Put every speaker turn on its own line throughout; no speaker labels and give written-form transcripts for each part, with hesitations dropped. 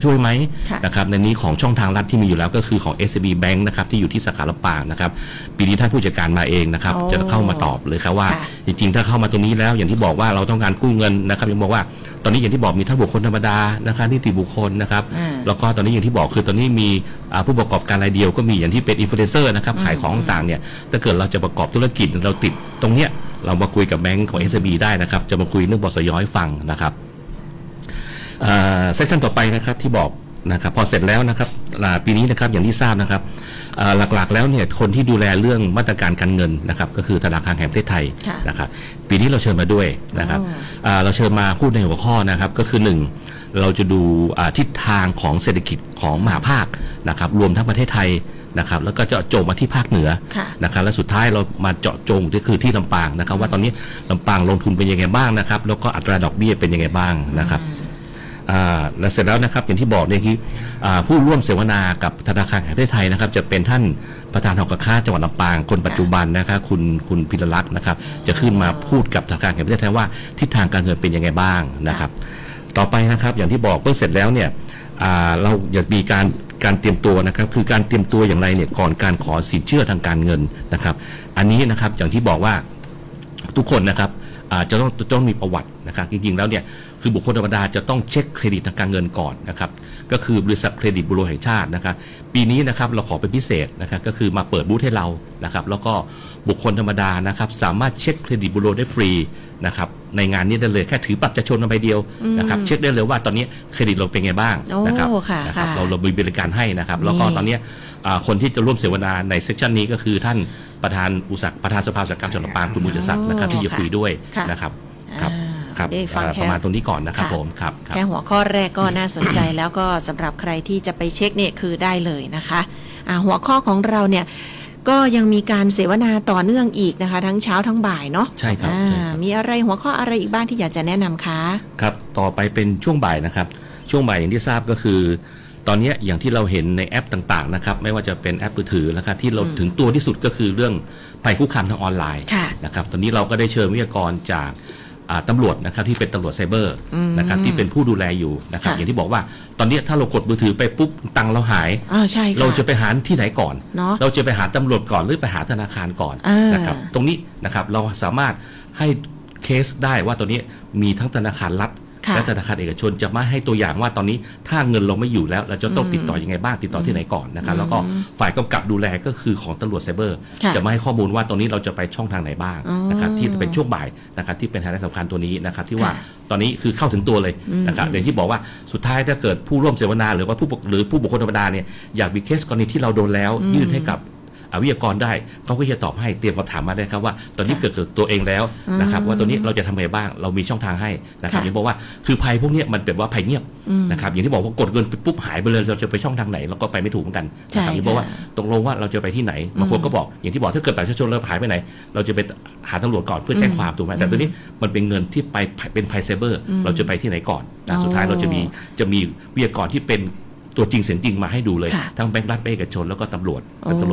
ช่วยไหมนะครับในนี้ของช่องทางลัดที่มีอยู่แล้วก็คือของ SCB Bank นะครับที่อยู่ที่สาขาลำปางนะครับปีนี้ท่านผู้จัดการมาเองนะครับจะเข้ามาตอบเลยครับว่าจริงๆถ้าเข้ามาตรงนี้แล้วอย่างที่บอกว่าเราต้องการกู้เงินนะครับยังบอกว่าตอนนี้อย่างที่บอกมีทั้งบุคคลธรรมดานะครับนิติบุคคลนะครับแล้วก็ตอนนี้อย่างที่บอกคือตอนนี้มีผู้ประกอบการรายเดียวก็มีอย่างที่เป็นอินฟลูเอนเซอร์นะครับขายของต่างๆเนี่ยถ้าเกิดเราจะประกอบธุรกิจเราติดตรงเนี้ยเรามาคุยกับแบงก์ของ SCB ได้นะครับจะมาคุยเรื่องบสย.ให้ฟังนะครับเซสชั่นต่อไปนะครับที่บอกนะครับพอเสร็จแล้วนะครับปีนี้นะครับอย่างที่ทราบนะครับหลักๆแล้วเนี่ยคนที่ดูแลเรื่องมาตรการการเงินนะครับก็คือธนาคารแห่งประเทศไทยนะครับปีนี้เราเชิญมาด้วยนะครับเราเชิญมาพูดในหัวข้อนะครับก็คือ1เราจะดูทิศทางของเศรษฐกิจของมหาภาคนะครับรวมทั้งประเทศไทยนะครับแล้วก็เจาะจงมาที่ภาคเหนือนะครับและสุดท้ายเรามาเจาะจงก็คือที่ลำปางนะครับว่าตอนนี้ลำปางลงทุนเป็นยังไงบ้างนะครับแล้วก็อัตราดอกเบี้ยเป็นยังไงบ้างนะครับและเสร็จแล้วนะครับอย่างที่บอกเนี่ยที่ผู้ร่วมเสวนากับธนาคารแห่งประเทศไทยนะครับจะเป็นท่านประธานหอการค้าจังหวัดลำปางคนปัจจุบันนะครับคุณพิรลักษณ์นะครับจะขึ้นมาพูดกับธนาคารแห่งประเทศไทยว่าทิศทางการเงินเป็นยังไงบ้างนะครับต่อไปนะครับอย่างที่บอกเมื่อเสร็จแล้วเนี่ยเราอยากมีการเตรียมตัวนะครับคือการเตรียมตัวอย่างไรเนี่ยก่อนการขอสินเชื่อทางการเงินนะครับอันนี้นะครับอย่างที่บอกว่าทุกคนนะครับจะต้องมีประวัตินะครับจริงๆแล้วเนี่ยคือบุคคลธรรมดาจะต้องเช็คเครดิตทางการเงินก่อนนะครับก็คือบริษัทเครดิตบูโรแห่งชาตินะครับปีนี้นะครับเราขอเป็นพิเศษนะครับก็คือมาเปิดบูธให้เรานะครับแล้วก็บุคคลธรรมดานะครับสามารถเช็คเครดิตบูโรได้ฟรีนะครับในงานนี้ได้เลยแค่ถือบัตรประชาชนมาใบเดียวนะครับเช็คได้เลยว่าตอนนี้เครดิตเราเป็นไงบ้างนะครับเรามีบริการให้นะครับแล้วก็ตอนนี้คนที่จะร่วมเสวนาในเซสชันนี้ก็คือท่านประธานสภาอุตสาหกรรมจังหวัดลำปางคุณบุญศักดิ์นะครับที่จะคุยด้วยนะครับประมาณตรงนี้ก่อนนะครับผมครับ
แค่หัวข้อแรกก็น่าสนใจแล้วก็สำหรับใครที่จะไปเช็คเนี่ยคือได้เลยนะคะหัวข้อของเราเนี่ยก็ยังมีการเสวนาต่อเนื่องอีกนะคะทั้งเช้าทั้งบ่ายเนาะ
ใช่ครับ
มีอะไรหัวข้ออะไรอีกบ้างที่อยากจะแนะนำคะ
ครับต่อไปเป็นช่วงบ่ายนะครับช่วงบ่ายอย่างที่ทราบก็คือตอนนี้อย่างที่เราเห็นในแอปต่างๆนะครับไม่ว่าจะเป็นแอปมือถือนะครับที่เราถึงตัวที่สุดก็คือเรื่องภัยคุกคามทางออนไลน์นะครับตอนนี้เราก็ได้เชิญวิทยากรจากตำรวจนะครับที่เป็นตำรวจไซเบอร์นะครับที่เป็นผู้ดูแลอยู่นะครับอย่างที่บอกว่าตอนนี้ถ้าเรากดมือถือไปปุ๊บตังเราหายเราจะไปหาที่ไหนก่อนเราจะไปหาตำรวจก่อนหรือไปหาธนาคารก่อนนะครับตรงนี้นะครับเราสามารถให้เคสได้ว่าตัวนี้มีทั้งธนาคารรัฐและธนาคารเอกชนจะมาให้ตัวอย่างว่าตอนนี้ถ้าเงินเราไม่อยู่แล้วเราจะต้องติดต่อยังไงบ้างติดต่อที่ไหนก่อนนะครับแล้วก็ฝ่ายกำกับดูแลก็คือของตำรวจไซเบอร์จะมาให้ข้อมูลว่าตอนนี้เราจะไปช่องทางไหนบ้างนะครับที่เป็นช่วงบ่ายนะครับที่เป็นไฮไลท์สำคัญตัวนี้นะครับที่ว่าตอนนี้คือเข้าถึงตัวเลยนะครับอย่างที่บอกว่าสุดท้ายถ้าเกิดผู้ร่วมเสวนาหรือว่าผู้บุคคลธรรมดาเนี่ยอยากมีเคสกรณีที่เราโดนแล้วยื่นให้กับวิทยากรได้เขาก็จะตอบให้เตรียมคำถามมาได้ครับว่าตอนนี้เกิดตัวเองแล้วนะครับว่าตัวนี้เราจะทำไงบ้างเรามีช่องทางให้นะครับอย่างบอกว่าคือภัยพวกนี้มันเป็นว่าภัยเงียบนะครับอย่างที่บอกว่ากดเงินไปปุ๊บหายไปเลยเราจะไปช่องทางไหนเราก็ไปไม่ถูกเหมือนกันนะครับอย่างบอกว่าตกลงว่าเราจะไปที่ไหนบางคนก็บอกอย่างที่บอกถ้าเกิดประชาชนเราหายไปไหนเราจะไปหาตำรวจก่อนเพื่อแจ้งความถูกไหมแต่ตัวนี้มันเป็นเงินที่ไปเป็นภัยไซเบอร์เราจะไปที่ไหนก่อนสุดท้ายเราจะมีวิทยากรที่เป็นตัวจริงเสียงจริงมาให้ดูเลยทั้งแบงก์รัฐเอกชนแล้วก็ตำรวจ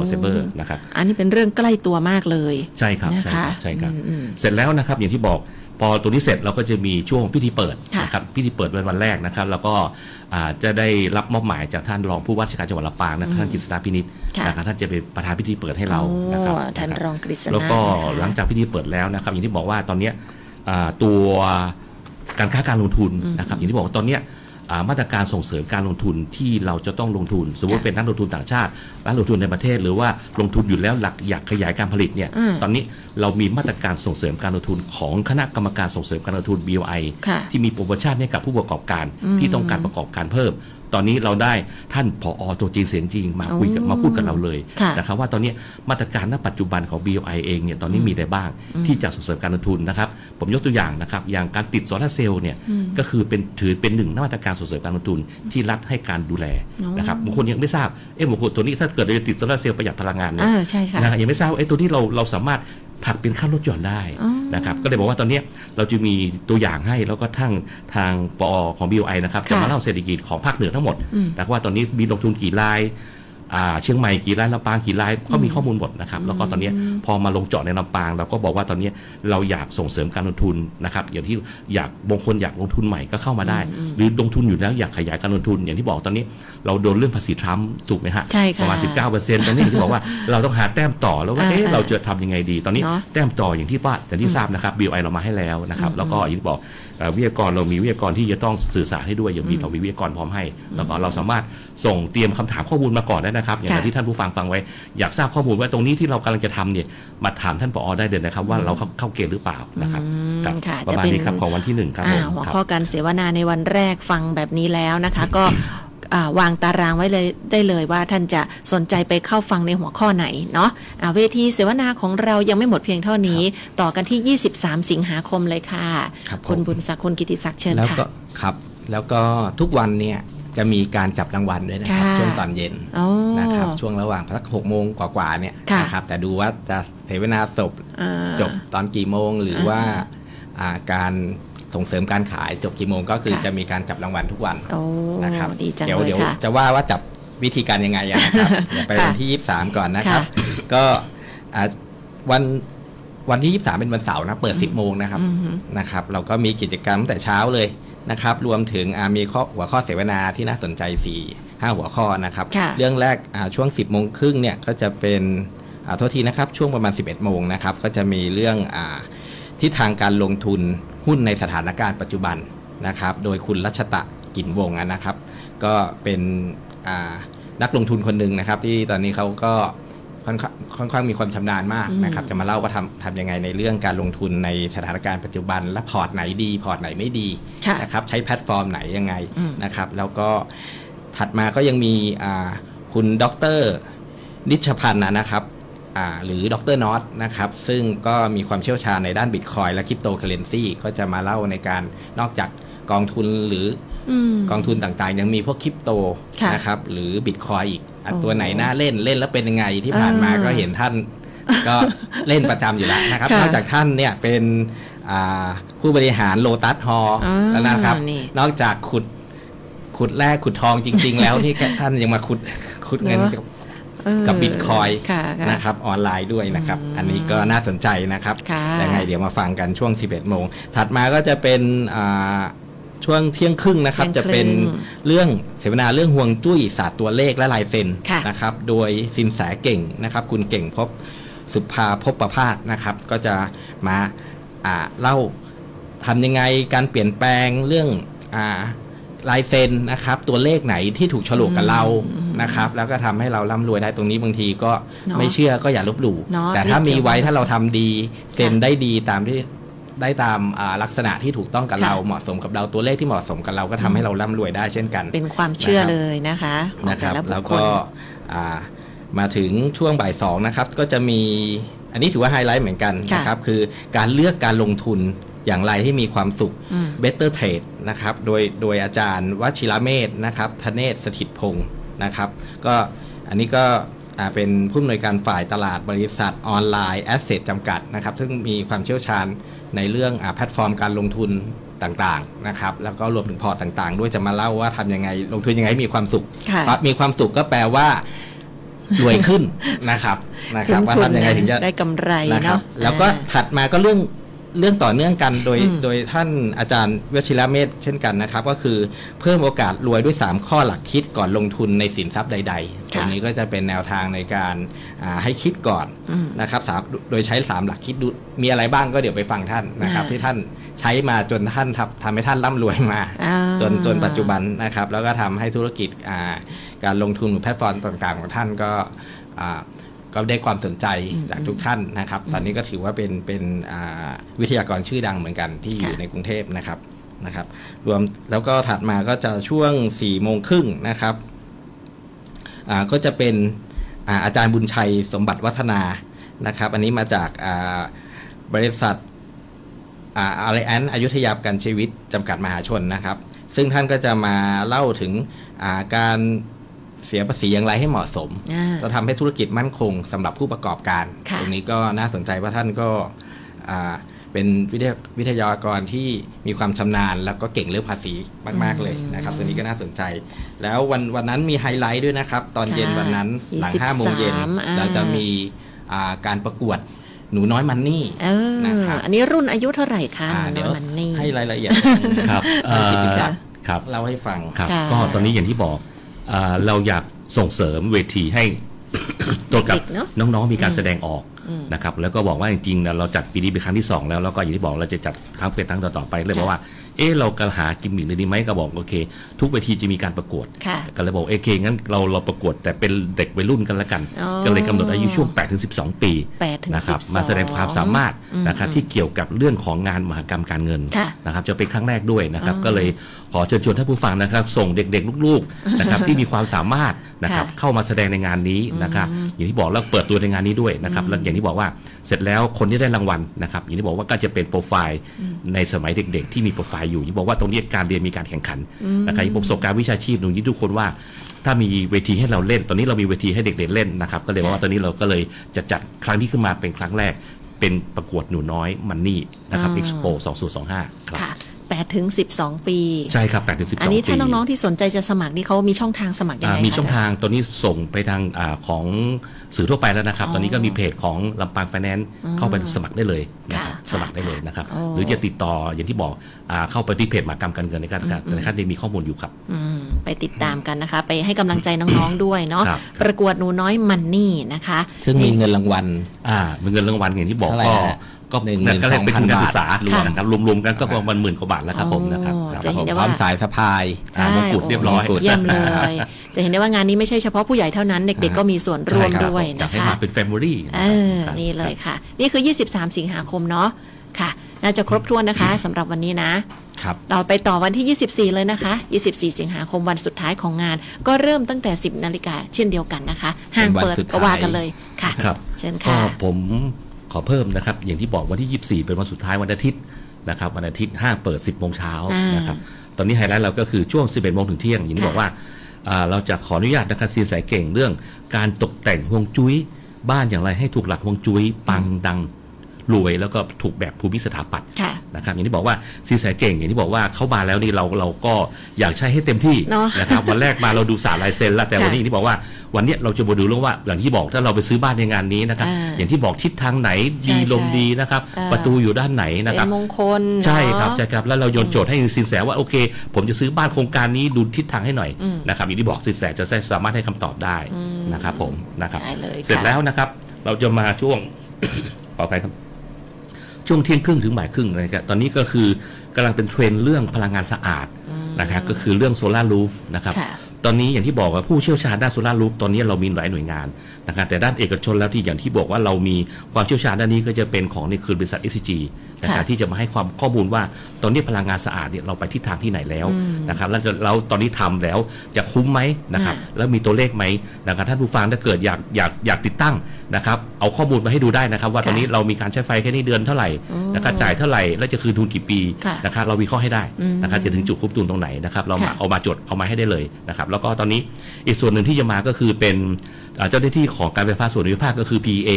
ไซเบอร์นะครับ
อันนี้เป็นเรื่องใกล้ตัวมากเลย
ใช่ครับใช่ครับเสร็จแล้วนะครับอย่างที่บอกพอตัวนี้เสร็จเราก็จะมีช่วงพิธีเปิดนะครับพิธีเปิดวันแรกนะครับแล้วก็จะได้รับมอบหมายจากท่านรองผู้ว่าราชการจังหวัดลำปางนะท่านกฤษณาพินิจนะครับท่านจะเป็นประธานพิธีเปิดให้เรานะครับ
ท่านรองกฤษณา
แล้วก็หลังจากพิธีเปิดแล้วนะครับอย่างที่บอกว่าตอนนี้ตัวการค้าการลงทุนนะครับอย่างที่บอกว่าตอนนี้มาตรการส่งเสริมการลงทุนที่เราจะต้องลงทุนสมมติเป็นนักลงทุนต่างชาตินักลงทุนในประเทศหรือว่าลงทุนอยู่แล้วหลักอยากขยายการผลิตเนี่ยตอนนี้เรามีมาตรการส่งเสริมการลงทุนของคณะกรรมการส่งเสริมการลงทุน BOI ที่มีโปรโมชั่นให้กับผู้ประกอบการที่ต้องการประกอบการเพิ่มตอนนี้เราได้ท่านผอ.ตัวจริงเสียงจริงมาคุยกับมาพูดกับเราเลยนะครับว่าตอนนี้มาตรการณปัจจุบันของ BOI เองเนี่ยตอนนี้มีอะไรบ้างที่จะส่งเสริมการลงทุนนะครับผมยกตัวอย่างนะครับอย่างการติดโซลาร์เซลล์เนี่ยก็คือถือเป็นหนึ่งมาตรการส่งเสริมการลงทุนที่รัฐให้การดูแลนะครับบางคนยังไม่ทราบบางคนตัวนี้ถ้าเกิดเราจะติดโซลาร์เซลล์ประหยัดพลังงานเนี่ยยังไม่ทราบตัวที่เราสามารถผักเป็นค่าลดหย่อนได้นะครับก็เลยบอกว่าตอนนี้เราจะมีตัวอย่างให้แล้วก็ทางปอของ BOI นะครับจะมาเล่าเศรษฐกิจของภาคเหนือทั้งหมดนะครับว่าตอนนี้มีลงทุนกี่ราย เชียงใหม่กี่รายลำปางกี่รายเขามีข้อมูลหมดนะครับแล้วก็ตอนนี้พอมาลงเจาะในลำปางเราก็บอกว่าตอนนี้เราอยากส่งเสริมการลงทุนนะครับอย่างที่บางคนอยากลงทุนใหม่ก็เข้ามาได้หรือลงทุนอยู่แล้วอยากขยายการลงทุนอย่างที่บอกตอนนี้เราโดนเรื่องภาษีทรัมป์ถูกไหมฮะประมาณ 19% ตอนนี้ที่บอกว่าเราต้องหาแต้มต่อแล้วว่าเราจะทำยังไงดีตอนนี้แต้มต่ออย่างที่ทราบนะครับ BOI เรามาให้แล้วนะครับแล้วก็อย่างที่บอกวิทยากรเรามีวิทยากรที่จะต้องสื่อสารให้ด้วยอย่างเรามีวิทยากรพร้อมให้แล้วก็เราสามารถส่งเตรียมคำถามข้อมูลมาก่อนได้นะครับอย่างที่ท่านผู้ฟังไว้อยากทราบข้อมูลว่าตรงนี้ที่เรากำลังจะทำเนี่ยมาถามท่านผอ.ได้เลยนะครับว่าเราเข้าเกณฑ์หรือเปล่านะครับประมาณนี้ครับของวันที่1ครับ
หัวข้อการเสวนาในวันแรกฟังแบบนี้แล้วนะคะก็วางตารางไว้เลยได้เลยว่าท่านจะสนใจไปเข้าฟังในหัวข้อไหนเนาะเวทีเสวนาของเรายังไม่หมดเพียงเท่านี้ต่อกันที่23สิงหาคมเลยค่ะคุณบุญศักดิ์คุณกิติศักดิ์เชิญค่ะ
ครับแล้วก็ทุกวันเนี่ยจะมีการจับรางวัลด้วยนะครับช่วงตอนเย็นนะครับช่วงระหว่างสัก6 โมงกว่าๆเนี่ยนะครับแต่ดูว่าจะเสวนาจบตอนกี่โมงหรือว่าการส่งเสริมการขายจบกี่โมงก็คือจะมีการจับรางวัลทุกวันนะครับเดี๋ยวจะว่าจับวิธีการยังไงนะครับไปวันที่23ก่อนนะครับก็วันที่23เป็นวันเสาร์นะเปิด10 โมงนะครับเราก็มีกิจกรรมตั้งแต่เช้าเลยนะครับรวมถึงมีหัวข้อเสวนาที่น่าสนใจ 4-5 หัวข้อนะครับเรื่องแรกช่วง 10 โมงครึ่งเนี่ยก็จะเป็นโทษทีนะครับช่วงประมาณ 11 โมงนะครับก็จะมีเรื่องทิศทางการลงทุนหุ้นในสถานการณ์ปัจจุบันนะครับโดยคุณรัชตะกลิ่นวงศ์นะครับก็เป็นนักลงทุนคนหนึ่งนะครับที่ตอนนี้เขาก็ค่อนข้างมีความชำนาญมากนะครับจะมาเล่าว่าทำยังไงในเรื่องการลงทุนในสถานการณ์ปัจจุบันและพอร์ตไหนดีพอร์ตไหนไม่ดีนะครับใช้แพลตฟอร์มไหนยังไงนะครับแล้วก็ถัดมาก็ยังมีคุณดร.นิชพันธ์นะครับหรือดร.น็อตนะครับซึ่งก็มีความเชี่ยวชาญในด้านบิตคอยน์และคริปโตเคอเรนซีก็จะมาเล่าในการนอกจากกองทุนหรือกองทุนต่างๆยังมีพวกคริปโตนะครับหรือบิตคอยน์อีกตัวไหนน่าเล่นแล้วเป็นยังไงที่ผ่านมาก็เห็นท่านก็เล่นประจำอยู่แล้วนะครับนอกจากท่านเนี่ยเป็นผู้บริหารโลตัสฮอลล์แล้วนะครับนอกจากขุดแร่ขุดทองจริงๆแล้วที่ท่านยังมาขุดเงินกับบิตคอยน์นะครับออนไลน์ด้วยนะครับอันนี้ก็น่าสนใจนะครับยังไงเดี๋ยวมาฟังกันช่วง 11 โมงถัดมาก็จะเป็นช่วงเที่ยงครึ่งนะครับจะเป็นเรื่องเสวนาเรื่องฮวงจุ้ยศาสตร์ตัวเลขและลายเซ็นนะครับโดยสินแสเก่งนะครับคุณเก่งพบสุภาภพประภาสนะครับก็จะมาเล่าทำยังไงการเปลี่ยนแปลงเรื่องลายเซ็นนะครับตัวเลขไหนที่ถูกฉลกกับเรานะครับแล้วก็ทำให้เราร่ำรวยได้ตรงนี้บางทีก็ไม่เชื่อก็อย่าลบหลู่แต่ถ้ามีไว้ถ้าเราทำดีเซ็นได้ดีตามลักษณะที่ถูกต้องกับเราเหมาะสมกับเราตัวเลขที่เหมาะสมกับเราก็ทำให้เราร่ำรวยได้เช่นกัน
เป็นความเชื่อเลยนะคะ
แล้วก็มาถึงช่วงบ่าย 2นะครับก็จะมีอันนี้ถือว่าไฮไลท์เหมือนกันนะครับคือการเลือกการลงทุนอย่างไรให้มีความสุข Better Trade นะครับโดยอาจารย์วชิรเมธนะครับธเนศสถิตพงศ์นะครับก็อันนี้ก็เป็นผู้อำนวยการฝ่ายตลาดบริษัทออนไลน์แอสเซทจำกัดนะครับซึ่งมีความเชี่ยวชาญในเรื่องแพลตฟอร์มการลงทุนต่างๆนะครับแล้วก็รวมถึงพอร์ตต่างๆด้วยจะมาเล่าว่าทำยังไงลงทุนยังไงให้มีความสุขมีความสุขก็แปลว่ารวยขึ้นนะครับว่าทำยังไงถึงจะ
ได้กำไรเนาะ
แล้วก็ถัดมาก็เรื่องต่อเนื่องกันโดยท่านอาจารย์วชิรเมธเช่นกันนะครับก็คือเพิ่มโอกาสรวยด้วย3ข้อหลักคิดก่อนลงทุนในสินทรัพย์ใดๆตรงนี้ก็จะเป็นแนวทางในการให้คิดก่อนนะครับโดยใช้3หลักคิดดูมีอะไรบ้างก็เดี๋ยวไปฟังท่านนะครับที่ท่านใช้มาจนท่านทำให้ท่านร่ำรวยมาจนปัจจุบันนะครับแล้วก็ทำให้ธุรกิจการลงทุนหรือแพลตฟอร์มต่างๆของท่านก็ได้ความสนใจจากทุกท่านนะครับตอนนี้ก็ถือว่าเป็นวิทยากรชื่อดังเหมือนกันที่อยู่ในกรุงเทพนะครับรวมแล้วก็ถัดมาก็จะช่วง 4 โมงครึ่งนะครับก็จะเป็นอาจารย์บุญชัยสมบัติวัฒนานะครับอันนี้มาจากบริษัทอารีแอนอยุธยาประกันชีวิตจำกัดมหาชนนะครับซึ่งท่านก็จะมาเล่าถึงการเสียภาษีอย่างไรให้เหมาะสมจะทำให้ธุรกิจมั่นคงสำหรับผู้ประกอบการตรงนี้ก็น่าสนใจว่าท่านก็ เป็นวิทยากรที่มีความชำนาญแล้วก็เก่งเรื่องภาษีมากๆเลยนะครับตัวนี้ก็น่าสนใจแล้ววันนั้นมีไฮไลท์ด้วยนะครับตอนเย็นวันนั้นหลัง5 โมงเย็นเราจะมีการประกวดหนูน้อยมันนี่
นะครับอันนี้รุ่นอายุเท่าไหร่คะ
เดี๋ยวให้รายละเอียดค
รับค
รับเล่าให้ฟังค
รับก็ตอนนี้อย่างที่บอกเราอยากส่งเสริมเวทีให้ตัวกับน้องๆมีการแสดงออกนะครับแล้วก็บอกว่าจริงๆเราจัดปีนี้เป็นครั้งที่2แล้วก็อย่างที่บอกเราจะจัดครั้งเป็นครั้งต่อๆไปเลยบอกว่าเราก็หากิมมิคเลยดีไหมก็บอกโอเคทุกเวทีจะมีการประกวดก็เลยบอกโอเคงั้นเราประกวดแต่เป็นเด็กวัยรุ่นกันละกันก็เลยกำหนดอายุช่วง8-12 ปีนะครับมาแสดงความสามารถนะครับที่เกี่ยวกับเรื่องของงานมหกรรมการเงินนะครับจะเป็นครั้งแรกด้วยนะครับก็เลยขอเชิญชวนท่านผู้ฟังนะครับส่งเด็กๆลูกๆนะครับที่มีความสามารถนะครับเข้ามาแสดงในงานนี้นะครับอย่างที่บอกแล้วเปิดตัวในงานนี้ด้วยนะครับแล้วอย่างที่บอกว่าเสร็จแล้วคนที่ได้รางวัลนะครับอย่างที่บอกว่าก็จะเป็นโปรไฟล์ในสมัยเด็กๆที่มีโปรไฟล์อยู่บอกว่าตรงนี้การเรียนมีการแข่งขันนะครับประสบการณ์วิชาชีพตรงนี้ทุกคนว่าถ้ามีเวทีให้เราเล่นตอนนี้เรามีเวทีให้เด็กๆเล่นนะครับก็เลยว่าตอนนี้เราก็เลยจะจัดครั้งนี้ขึ้นมาเป็นครั้งแรกเป็นประกวดหนูน้อยมันนี่นะครับ Expo 2025ครับ
8-12 ปี
ใช่ครับ8-12 ปี
อันนี้ถ้าน้องๆที่สนใจจะสมัครนี่เขามีช่องทางสมัครยังไงม
ีช่องทางตอนนี้ส่งไปทางของสื่อทั่วไปแล้วนะครับตอนนี้ก็มีเพจของลำปางไฟแนนซ์เข้าไปสมัครได้เลยนะครับสมัครได้เลยนะครับหรือจะติดต่ออย่างที่บอกเข้าไปที่เพจมหกรรมการเงินในการมีข้อมูลอยู่ครับ
ไปติดตามกันนะคะไปให้กำลังใจน้องๆด้วยเนาะประกวดหนูน้อยมันนี่นะคะซ
ึ่งมีเงินรางวัลเ
ป็นเงินรางวัลอย่างที่บอกก็นั่นก็เลยเป็นทุนการศึกษารวมๆกันก็ประมาณ10,000 กว่าบาทแล้วครับผมนะครับจ
ะเห็นได้
ว่าสายสะพายม
งกุฎเรียบร้อยเ
ยี่ยมเลยจะเห็นได้ว่างานนี้ไม่ใช่เฉพาะผู้ใหญ่เท่านั้นเด็กๆก็มีส่วนร่วมด้วยนะคะใ
ห้มาเป็นแฟมิลี่น
ี่เลยค่ะนี่คือ23 สิงหาคมเนาะค่ะน่าจะครบถ้วนนะคะสำหรับวันนี้นะครับเราไปต่อวันที่24เลยนะคะ24 สิงหาคมวันสุดท้ายของงานก็เริ่มตั้งแต่ 10 นาฬิกาเช่นเดียวกันนะคะห้างเปิดก็ว่ากันเลยค่ะเชิญค่ะก
็ผมขอเพิ่มนะครับอย่างที่บอกวันที่24เป็นวันสุดท้ายวันอาทิตย์นะครับวันอาทิตย์ห้างเปิด 10 โมงเช้านะครับตอนนี้ไฮไลท์เราก็คือช่วง 11 โมงถึงเที่ยงอย่างที่บอกว่าเราจะขออนุญาตนะครับสินแสเก่งเรื่องการตกแต่งฮวงจุ้ยบ้านอย่างไรให้ถูกหลักฮวงจุ้ยปังดังรวยแล้วก็ถูกแบบภูมิสถาปัตย์นะครับอย่างที่บอกว่าสินแสเก่งอย่างที่บอกว่าเข้ามาแล้วนี่เราก็อยากใช้ให้เต็มที่นะครับวันแรกมาเราดูศาสตร์ลายเซ็นแล้วแต่วันนี้ที่บอกว่าวันนี้เราจะมาดูเรื่องว่าอย่างที่บอกถ้าเราไปซื้อบ้านในงานนี้นะครับอย่างที่บอกทิศทางไหนดีลมดีนะครับประตูอยู่ด้านไหนนะครับ
เป็นมงคล
ใช่ครับใช่ครับแล้วเราโยนโจทย์ให้สินแสว่าโอเคผมจะซื้อบ้านโครงการนี้ดูทิศทางให้หน่อยนะครับอย่างที่บอกสินแสจะสามารถให้คำตอบได้นะครับผมนะครับเสร็จแล้วนะครับเราจะมาช่วงต่อไปครับช่วงเที่ยงครึ่งถึงบ่ายครึ่งนะครับตอนนี้ก็คือกำลังเป็นเทรนด์เรื่องพลังงานสะอาดนะครับก็คือเรื่องโซลาร์รูฟนะครับตอนนี้อย่างที่บอกว่าผู้เชี่ยวชาญด้านโซลาร์รูฟตอนนี้เรามีหลายหน่วยงานนะครับแต่ด้านเอกชนแล้วที่อย่างที่บอกว่าเรามีความเชี่ยวชาญด้านนี้ก็จะเป็นของในคือบริษัท SCG นะครับที่จะมาให้ความข้อมูลว่าตอนนี้พลังงานสะอาดเนี่ยเราไปทิศทางที่ไหนแล้วนะครับแล้วเราตอนนี้ทำแล้วจะคุ้มไหมนะครับแล้วมีตัวเลขไหมนะครับท่านผู้ฟังถ้าเกิดอยากติดตั้งนะครับเอาข้อมูลมาให้ดูได้นะครับว่าตอนนี้เรามีการใช้ไฟแค่นี้เดือนเท่าไหร่นะครับจ่ายเท่าไหร่แล้วจะคืนทุนกี่ปีนะครับเราวิเคราะห์ให้ได้นะครับจะถึงจุดคุ้มทุนตรงไหนนะครับเราเอามาจดเอามาให้ได้เลยนะครับแล้วก็ตอนนี้อีกส่วนหนึ่งที่จะมาก็คือเป็นเจ้าหน้าที่ของการไฟฟ้าส่วนภูมิภาคก็คือ PA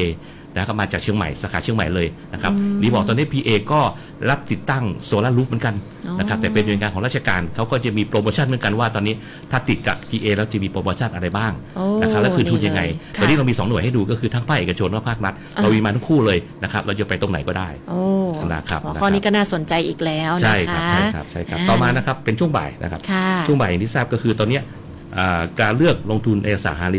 นะครับมาจากเชียงใหม่สาขาเชียงใหม่เลยนะครับนี่บอกตอนนี้ PA ก็รับติดตั้งโซลาร์รูฟเหมือนกันนะครับแต่เป็นหน่วยงานของราชการเขาก็จะมีโปรโมชั่นเหมือนกันว่าตอนนี้ถ้าติดกับ PA แล้วจะมีโปรโมชั่นอะไรบ้างนะครับแล้วคือทุนยังไงตอนนี้เรามี2หน่วยให้ดูก็คือทั้งภาคเอกชนและภาครัฐเรามีมาทั้งคู่เลยนะครับเราจะไปตรงไหนก็ได้นะครับข
้อนี้ก็น่าสนใจอีกแล้วนะคะใ
ช่ครับต่อมานะครับเป็นช่วงบ่ายนะครับช่วงบ่ายอย่างที่ทราบก็คือตอนนี้การเลือกลงทุนในอสังหาร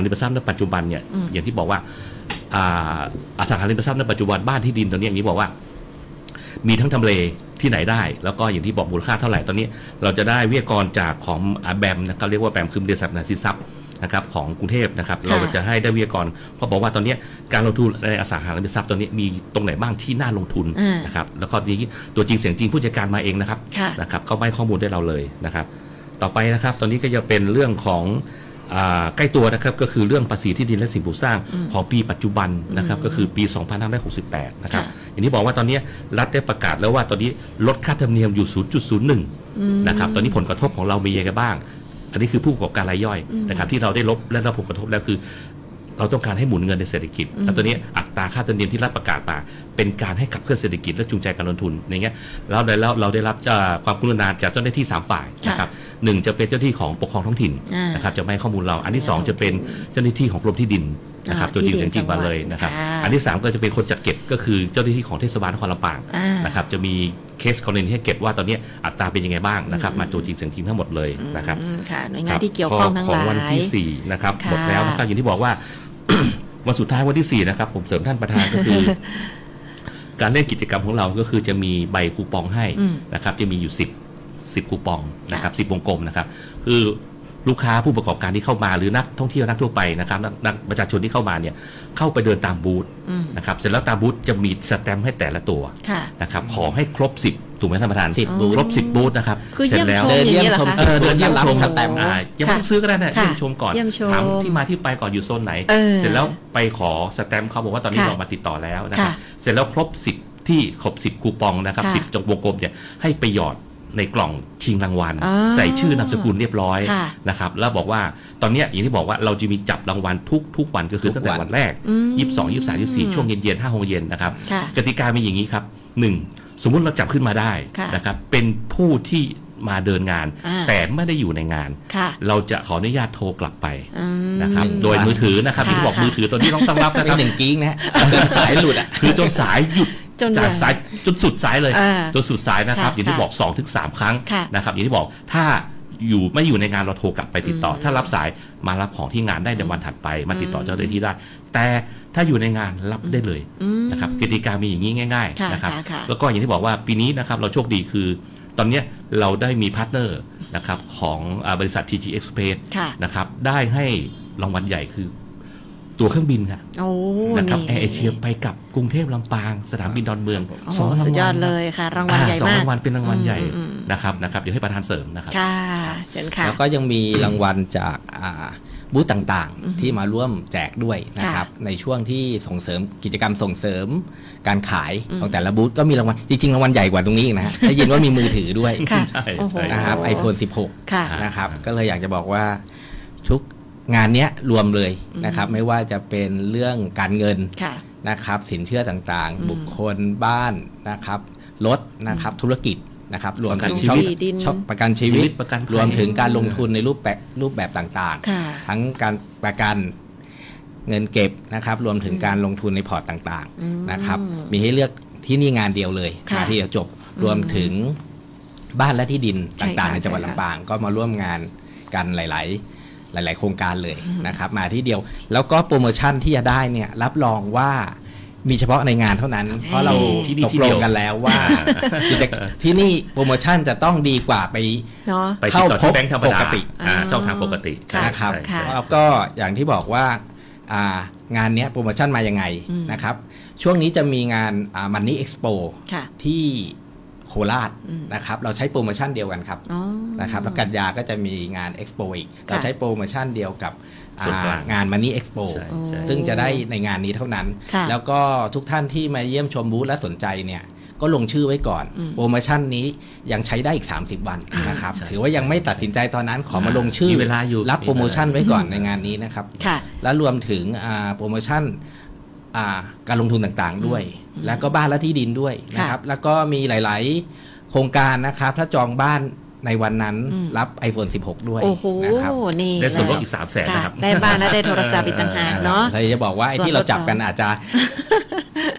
ิมทรัพย์ในปัจจุบันเนี่ยอย่างที่บอกว่าอสังหาริมทรัพย์ในปัจจุบันบ้านที่ดินตอนนี้อย่างที่บอกว่ามีทั้งทำเลที่ไหนได้แล้วก็อย่างที่บอกมูลค่าเท่าไหร่ตอนนี้เราจะได้วิทยากรจากของแบมนะครับเรียกว่าแบมคือบริษัทอสังหาริมทรัพย์นะครับของกรุงเทพนะครับเราจะให้ได้วิทยากรเขาบอกว่าตอนนี้การลงทุนในอสังหาริมทรัพย์ตอนนี้มีตรงไหนบ้างที่น่าลงทุนนะครับแล้วก็นี้ตัวจริงเสียงจริงผู้จัดการมาเองนะครับเขาให้ข้อมูลได้เราเลยนะครับต่อไปนะครับตอนนี้ก็จะเป็นเรื่องของใกล้ตัวนะครับก็คือเรื่องภาษีที่ดินและสิ่งปลูกสร้างของปีปัจจุบันนะครับก็คือปี 2568 นะครับอย่างที่บอกว่าตอนนี้รัฐได้ประกาศแล้วว่าตอนนี้ลดค่าธรรมเนียมอยู่ 0.01 นะครับตอนนี้ผลกระทบของเรามีอะไรบ้างอันนี้คือผู้ประกอบการรายย่อยนะครับที่เราได้ลบและรับผลกระทบแล้วคือเราต้องการให้หมุนเงินในเศรษฐกิจแล้วตอนนี้อั ตราค่าธรรมเนียมที่รัฐประกาศมาเป็นการให้ขับเคลื่อนเศรษฐกิจและจูงใจการลงทุนอย่างเงี้ยแล้วเราได้รับความกรุณาจากเจ้าหน้าที่3ฝ่ายนะครับ1จะเป็นเจ้าหน้าที่ของปกครองท้องถิ่นนะครับจะไม่ให้ข้อมูลเราอันที่2จะเป็นเจ้าหน้าที่ของกรมที่ดินนะครับตัวจริงเสียงจริงมาเลยนะครับอันที่3ก็จะเป็นคนจัดเก็บก็คือเจ้าหน้าที่ของเทศบาลนครลำปางนะครับจะมีเคสกรณีให้เก็บว่าตอนนี้อัตราเป็นยังไงบ้างนะครับมาตัวจริงเสียงจริงทั้งหมดเลยนะครับ
ค่ะหน่วยงานที่เกี่ยวข้องทั้งหลาย
ของวันที่4นะครับหมดแล้วนะครับอย่างที่บอกว่า วันสุดท้ายวันที่4นะครับผมเสริมท่านประธานก็คือ การเล่นกิจกรรมของเราก็คือจะมีใบคูปองให้นะครับจะมีอยู่10คูปองนะครับ10วงกลมนะครับคือลูกค้าผู้ประกอบการที่เข้ามาหรือนักท่องเที่ยวนักทั่วไปนะครับนักประชาชนที่เข้ามาเนี่ยเข้าไปเดินตามบูธนะครับเสร็จแล้วตามบูธจะมีสแตมป์ให้แต่ละตัวนะครับขอให้ครบ10ถูกไหมท่านประธานครบ10บูธนะครับ
เสร็จแล้วเดินเยี่ยมชม
เดินเยี่ยมชมสแตมป์ยังไม่ต้องซื้อก็ได้นะเยี่ยมชมก่อนถามที่มาที่ไปก่อนอยู่โซนไหนเสร็จแล้วไปขอสแตมป์เขาบอกว่าตอนนี้เรามาติดต่อแล้วนะครับเสร็จแล้วครบ10ที่ครบ10คูปองนะครับ10จงวงกลมเนี่ยให้ไปหยอดในกล่องชิงรางวัลใส่ชื่อนามสกุลเรียบร้อยนะครับแล้วบอกว่าตอนนี้อย่างที่บอกว่าเราจะมีจับรางวัลทุกวันก็คือตั้งแต่วันแรก22 23 24ช่วงเย็นๆ5 โมงเย็นนะครับกติกามีอย่างนี้ครับ1สมมุติเราจับขึ้นมาได้นะครับเป็นผู้ที่มาเดินงานแต่ไม่ได้อยู่ในงานเราจะขออนุญาตโทรกลับไปนะครับโดยมือถือนะครับที่บอกมือถือตัวนี้ต้องรับนะครับ
1กิ๊กนะจนสายหลุด
คือจนสายหยุดจากสายจนสุดสายเลยจนสุดสายนะครับอย่างที่บอก 2-3 ครั้งนะครับอย่างที่บอกถ้าไม่อยู่ในงานเราโทรกลับไปติดต่อถ้ารับสายมารับของที่งานได้ในวันถัดไปมาติดต่อเจ้าหน้าที่ได้แต่ถ้าอยู่ในงานรับได้เลยนะครับกติกามีอย่างนี้ง่ายๆนะครับแล้วก็อย่างที่บอกว่าปีนี้นะครับเราโชคดีคือตอนนี้เราได้มีพาร์ทเนอร์นะครับของบริษัท TG Express นะครับได้ให้รางวัลใหญ่คือตัวเครื่องบินค่ะนะครับแอร์เอเชียไปกับกรุงเทพลำปางสนามบินดอนเมือง
2 รางวัลสุดยอดเลยค่ะรางวัลใหญ่มาก
2 รางวัลเป็นรางวัลใหญ่นะครับเดี๋ยวให้ประธานเสริมนะครับ
ค่ะเชิญค่ะ
แล้วก็ยังมีรางวัลจากบูธต่างๆที่มาร่วมแจกด้วยนะครับในช่วงที่ส่งเสริมกิจกรรมส่งเสริมการขายของแต่ละบูธก็มีรางวัลจริงๆรางวัลใหญ่กว่าตรงนี้นะฮะได้ยินว่ามีมือถือด้วยนะครับ iPhone 16นะครับก็เลยอยากจะบอกว่าทุกงานนี้รวมเลยนะครับไม่ว่าจะเป็นเรื่องการเงินนะครับสินเชื่อต่างๆบุคคลบ้านนะครับรถนะครับธุรกิจนะครับรวมถึงช่องประกันชีวิตรวมถึงการลงทุนในรูปแบบต่างๆทั้งการประกันเงินเก็บนะครับรวมถึงการลงทุนในพอร์ตต่างๆนะครับมีให้เลือกที่นี่งานเดียวเลยที่จะจบรวมถึงบ้านและที่ดินต่างๆในจังหวัดลำปางก็มาร่วมงานกันหลายๆโครงการเลยนะครับมาที่เดียวแล้วก็โปรโมชั่นที่จะได้เนี่ยรับรองว่ามีเฉพาะในงานเท่านั้นเพราะเราตกลงกันแล้วว่าที่นี่โปรโมชั่นจะต้องดีกว่าไปเข้าพบปกติ
ช่องทางปกติ
นะครับแล้วก็อย่างที่บอกว่างานนี้โปรโมชั่นมายังไงนะครับช่วงนี้จะมีงานMoney Expo ที่โคราชนะครับเราใช้โปรโมชั่นเดียวกันครับนะครับแล้วกันยาก็จะมีงาน Expo อีกเราใช้โปรโมชั่นเดียวกับงาน Money Expo ซึ่งจะได้ในงานนี้เท่านั้นแล้วก็ทุกท่านที่มาเยี่ยมชมบูธและสนใจเนี่ยก็ลงชื่อไว้ก่อนโปรโมชั่นนี้ยังใช้ได้อีก30 วันนะครับถือว่ายังไม่ตัดสินใจตอนนั้นขอมาลงชื่อรับโปรโมชั่นไว้ก่อนในงานนี้นะครับและรวมถึงโปรโมชั่นการลงทุนต่างๆด้วยแล้วก็บ้านและที่ดินด้วยนะครับแล้วก็มีหลายๆโครงการนะครับถ้าจองบ้านในวันนั้นรับ iPhone 16 ด้วย
นะครับ
ได้ส่วนลดอีก 300,000 นะครับ
ได้บ้านและได้โทรศัพท์อีกต่างหากเนาะ
เลยจะบอกว่าไอ้ที่เราจับกันอาจจะ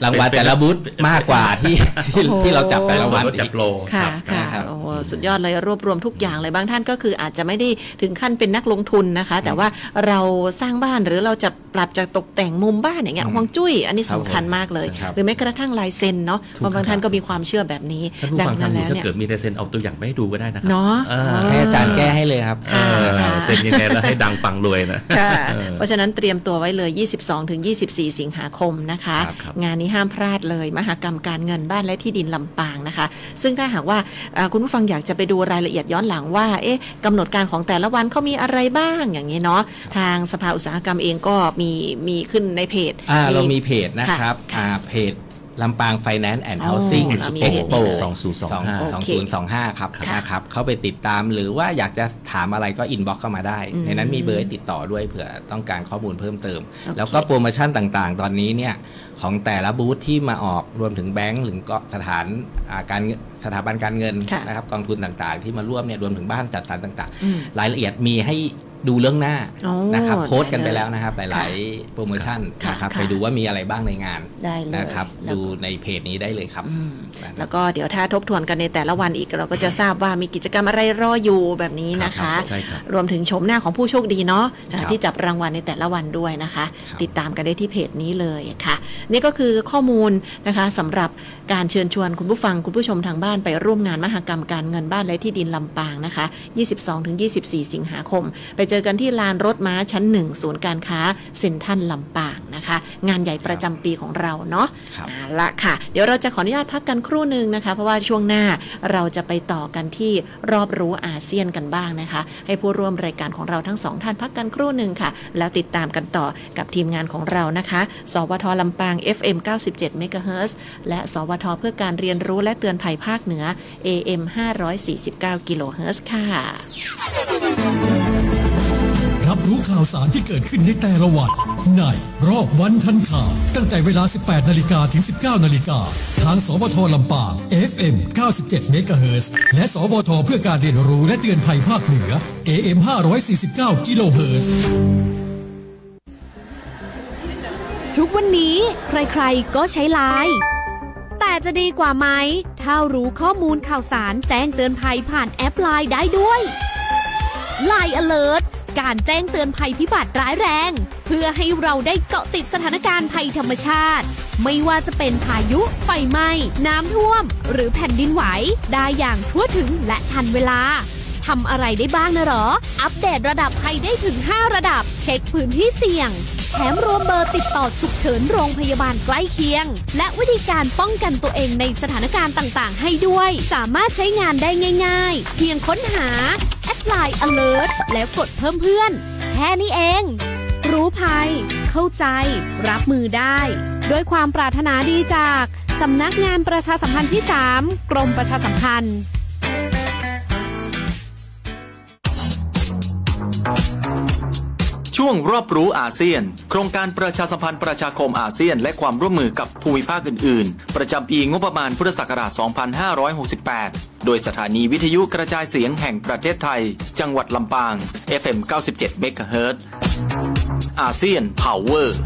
รางวัลแต่ละบูธมากกว่าที่เราจับแต่ละวัน
จับโปร
ค่ะโอ้สุดยอดเลยรวบรวมทุกอย่างเลยบางท่านก็คืออาจจะไม่ได้ถึงขั้นเป็นนักลงทุนนะคะแต่ว่าเราสร้างบ้านหรือเราจะปรับจากตกแต่งมุมบ้านอย่างเงี้ยฮวงจุ้ยอันนี้สำคัญมากเลยหรือแม้กระทั่งลายเซ็นเนาะบางท่านก็มีความเชื่อแบบนี้
ดังนั้นแล้วเนี่ยถ้าเกิดมีลายเซ็นเอาตัวอย่างไปให้ดูก็ได้นะครับ
เนาะ
ให้อาจารย์แก้ให้เลยครับ
เซ็นยังไงแล้วให้ดังปังรวยนะ
เพราะฉะนั้นเตรียมตัวไว้เลย 22-24 สิงหาคมนะคะงานนี้ห้ามพลาดเลยมหกรรมการเงินบ้านและที่ดินลำปางนะคะซึ่งถ้าหากว่าคุณผู้ฟังอยากจะไปดูรายละเอียดย้อนหลังว่ากำหนดการของแต่ละวันเขามีอะไรบ้างอย่างนี้เนาะทางสภาอุตสาหกรรมเองก็มีขึ้นในเพจ
เรามีเพจนะครับเพจ ลำปาง Finance and Housing Expo
2025
ครับนะครับเข้าไปติดตามหรือว่าอยากจะถามอะไรก็อินบ็อกซ์เข้ามาได้ในนั้นมีเบอร์ติดต่อด้วยเผื่อต้องการข้อมูลเพิ่มเติมแล้วก็โปรโมชั่นต่างๆตอนนี้เนี่ยของแต่ละบูธที่มาออกรวมถึงแบงก์หรือก็สถาบันการเงินนะครับกองทุนต่างๆที่มาร่วมเนี่ยรวมถึงบ้านจัดสรรต่างๆรายละเอียดมีให้ดูเรื่องหน้านะครับโพสต์กันไปแล้วนะครับหลายๆโปรโมชั่นนะครับไปดูว่ามีอะไรบ้างในงานนะครับดูในเพจนี้ได้เลยครับ
แล้วก็เดี๋ยวถ้าทบทวนกันในแต่ละวันอีกเราก็จะทราบว่ามีกิจกรรมอะไรรออยู่แบบนี้นะคะรวมถึงชมหน้าของผู้โชคดีเนาะที่จับรางวัลในแต่ละวันด้วยนะคะติดตามกันได้ที่เพจนี้เลยค่ะนี่ก็คือข้อมูลนะคะสำหรับการเชิญชวนคุณผู้ฟังคุณผู้ชมทางบ้านไปร่วมงานมหกรรมการเงินบ้านและที่ดินลำปางนะคะ 22-24 สิงหาคมไปเจอกันที่ลานรถม้าชั้น1ศูนย์การค้าเซ็นทรัลลำปางนะคะงานใหญ่ประจำปีของเราเนาะละค่ะเดี๋ยวเราจะขออนุญาตพักกันครู่นึงนะคะเพราะว่าช่วงหน้าเราจะไปต่อกันที่รอบรู้อาเซียนกันบ้างนะคะให้ผู้ร่วมรายการของเราทั้งสองท่านพักกันครู่นึงค่ะแล้วติดตามกันต่อกับทีมงานของเรานะคะสวท.ลำปาง FM 97 เมกะเฮิรตซ์และสวท.เพื่อการเรียนรู้และเตือนภัยภาคเหนือ AM 549 กิโลเฮิรตซ์ค่ะ
รับรู้ข่าวสารที่เกิดขึ้นในแต่ละวันในรอบวันทันข่าวตั้งแต่เวลา 18 นาฬิกาถึง 19 นาฬิกาทางสวท.ลำปาง FM 97 เมกะเฮิรตซ์และสวท.เพื่อการเรียนรู้และเตือนภัยภาคเหนือ AM 549 กิโลเฮิรตซ์
ทุกวันนี้ใครๆก็ใช้ไลน์แต่จะดีกว่าไหมถ้ารู้ข้อมูลข่าวสารแจ้งเตือนภัยผ่านแอปไลน์ได้ด้วย Line Alert การแจ้งเตือนภัยพิบัติร้ายแรงเพื่อให้เราได้เกาะติดสถานการณ์ภัยธรรมชาติไม่ว่าจะเป็นพายุไฟไหม้น้ำท่วมหรือแผ่นดินไหวได้อย่างทั่วถึงและทันเวลาทำอะไรได้บ้างนะหรออัปเดตระดับภัยได้ถึง5ระดับเช็คพื้นที่เสี่ยงแถมรวมเบอร์ติดต่อฉุกเฉินโรงพยาบาลใกล้เคียงและวิธีการป้องกันตัวเองในสถานการณ์ต่างๆให้ด้วยสามารถใช้งานได้ง่ายๆเพียงค้นหาแอดไลน์ Alert แล้วกดเพิ่มเพื่อนแค่นี้เองรู้ภัยเข้าใจรับมือได้ด้วยความปรารถนาดีจากสำนักงานประชาสัมพันธ์ที่3กรมประชาสัมพันธ์
ช่วงรอบรู้อาเซียนโครงการประชาสัมพันธ์ประชาคมอาเซียนและความร่วมมือกับภูมิภาคอื่นๆประจำปีงบประมาณพุทธศักราช 2568 โดยสถานีวิทยุกระจายเสียงแห่งประเทศไทยจังหวัดลำปาง FM 97 เมกะเฮิรตซ์อาเซียนพาวเวอร์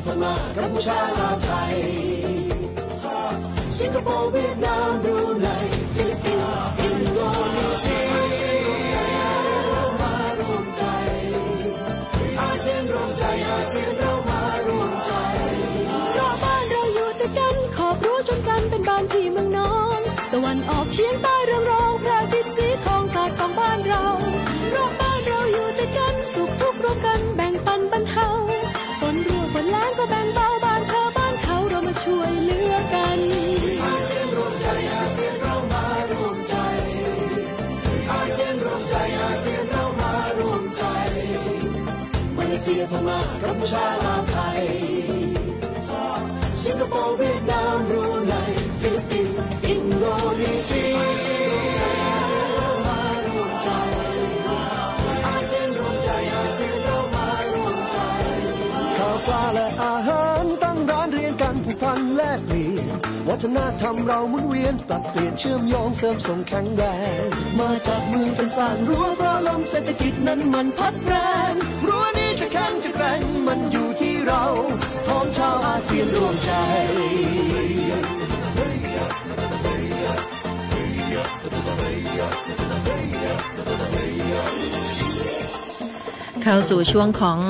พม่ากัมพูชาลาวไทยสิงคโปร์เวียดนามบรูไนฟิลิปปินส์อินโดนีเซียเรามารวมใจอาเซียนรวมใจอาเซียนเรามารวมใจรอบบ้านเราอยู่ติดกันขอบรั้วชนกันเป็นบ้านพี่เมืองน้องตะวันออกเฉียงใต้เรืองรองพระอาทิตย์สีทองสาดส่องบ้านเรารอบบ้านเราอยู่ติดกันสุขทุกข์รวมกันแบ่งปันบรรเทาฝนแล้งก็แบ่งเบาบ้านเธอบ้านเขาเรามาช่วยเหลือกันอาเซียนรวมใจอาเซียนเรามารวมใจอาเซียนรวมใจอาเซียนเรามารวมใจมาเลเซียพม่ากัมพูชาลาวไทยสิงคโปร์เวียดนามบรูไนฟิลิปปินส์อินโดนีเซียเรามารวมใจอาเซียนรวมใจอาเซียนเรามารวมใจข้าวปลาและอาหารตั้งร้านเรียนกันผูกพันและ วัฒนธรรมเราหมุนเวียนปรับเปลี่ยนเชื่อมโยงเสริมส่งแข็งแรงมาจากเมืองเป็นสร้างรั้วเพราะลมเศรษฐกิจนั้นมันพัดแรงรั้วนี้จะแข็งจะแกร่งมันอยู่ที่เราพร้อมชาวอาเซียนร่วมใจ
เข้าสู่ช่วงของ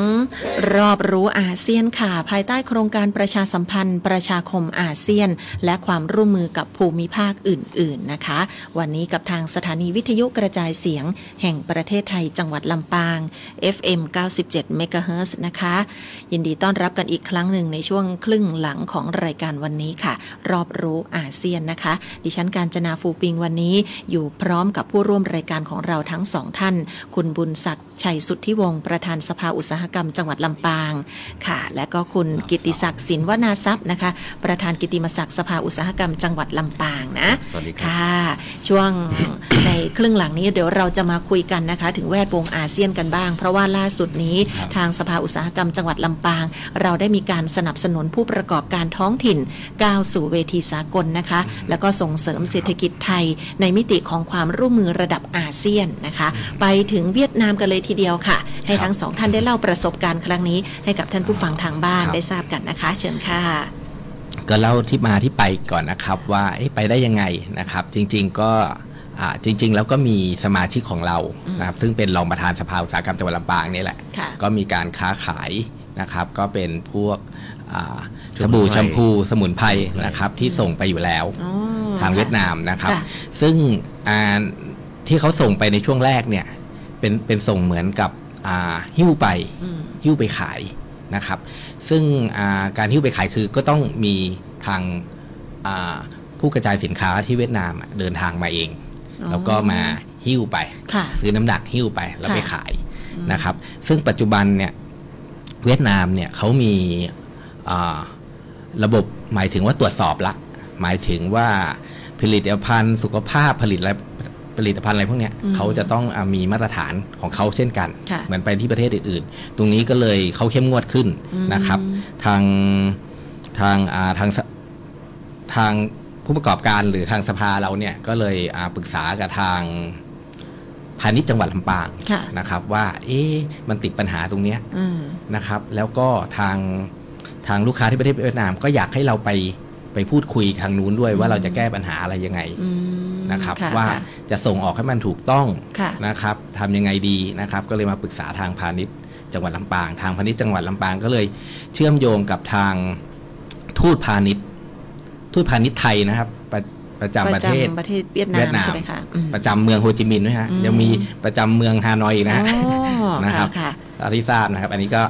รอบรู้อาเซียนค่ะภายใต้โครงการประชาสัมพันธ์ประชาคมอาเซียนและความร่วมมือกับภูมิภาคอื่นๆนะคะวันนี้กับทางสถานีวิทยุกระจายเสียงแห่งประเทศไทยจังหวัดลำปาง FM 97 MHz นะคะยินดีต้อนรับกันอีกครั้งหนึ่งในช่วงครึ่งหลังของรายการวันนี้ค่ะรอบรู้อาเซียนนะคะดิฉันกาญจนาฟูปิงวันนี้อยู่พร้อมกับผู้ร่วมรายการของเราทั้งสองท่านคุณบุญศักดิ์ชัยสุทธิวงศ์ประธานสภาอุตสาหกรรมจังหวัดลำปางค่ะและก็คุณกิตติศักดิ์สินวนาทรัพย์นะคะประธานกิตติมศักดิ์สภาอุตสาหกรรมจังหวัดลำปางนะ
สวัสดีครับ
ค่ะช่วง ในครึ่งหลังนี้เดี๋ยวเราจะมาคุยกันนะคะถึงแวดวงอาเซียนกันบ้างเพราะว่าล่าสุดนี้ทางสภาอุตสาหกรรมจังหวัดลำปางเราได้มีการสนับสนุนผู้ประกอบการท้องถิ่นก้าวสู่เวทีสากลนะคะแล้วก็ส่งเสริมเศรษฐกิจไทยในมิติของความร่วมมือระดับอาเซียนนะคะไปถึงเวียดนามกันเลยทีเดียวค่ะให้ทั้งสองท่านได้เล่าประสบการณ์ครั้งนี้ให้กับท่านผู้ฟังทางบ้านได้ทราบกันนะคะเชิญค่ะ
ก็เล่าที่มาที่ไปก่อนนะครับว่าไปได้ยังไงนะครับจริงๆก็จริงๆแล้วก็มีสมาชิกของเรานะครับซึ่งเป็นรองประธานสภาอุตสาหกรรมจังหวัดลำปางนี่แหละก็มีการค้าขายนะครับก็เป็นพวกสบู่แชมพูสมุนไพรนะครับที่ส่งไปอยู่แล้วทางเวียดนามนะครับซึ่งที่เขาส่งไปในช่วงแรกเนี่ยเป็นส่งเหมือนกับหิ้วไปขายนะครับซึ่งการหิ้วไปขายคือก็ต้องมีทางผู้กระจายสินค้าที่เวียดนามเดินทางมาเองแล้วก็มาหิ้วไปซื้อน้ำหนักหิ้วไปแล้วไปขายนะครับซึ่งปัจจุบันเนี่ยเวียดนามเนี่ยเขามีระบบหมายถึงว่าตรวจสอบละหมายถึงว่าผลิตภัณฑ์สุขภาพผลิตภัณฑ์อะไรพวกนี้เขาจะต้องมีมาตรฐานของเขาเช่นกันเหมือนไปที่ประเทศอื่นๆตรงนี้ก็เลยเขาเข้มงวดขึ้นนะครับทางผู้ประกอบการหรือทางสภาเราเนี่ยก็เลยปรึกษากับทางพาณิชย์จังหวัดลำปางนะครับว่ามันติดปัญหาตรงนี้นะครับแล้วก็ทางลูกค้าที่ประเทศเวียดนามก็อยากให้เราไปพูดคุยทางนู้นด้วยว่าเราจะแก้ปัญหาอะไรยังไงนะครับว่าจะส่งออกให้มันถูกต้องนะครับทำยังไงดีนะครับก็เลยมาปรึกษาทางพาณิชย์จังหวัดลำปางทางพาณิชย์จังหวัดลำปางก็เลยเชื่อมโยงกับทางทูตพาณิชย์ไทยนะครับประจำประเทศ
เวียดนามใช่ไหมคะ
ประจำเมืองโฮจิมินห์ด้วยฮะยังมีประจำเมืองฮานอยนะนะครับที่ทราบนะครับอันนี้ก็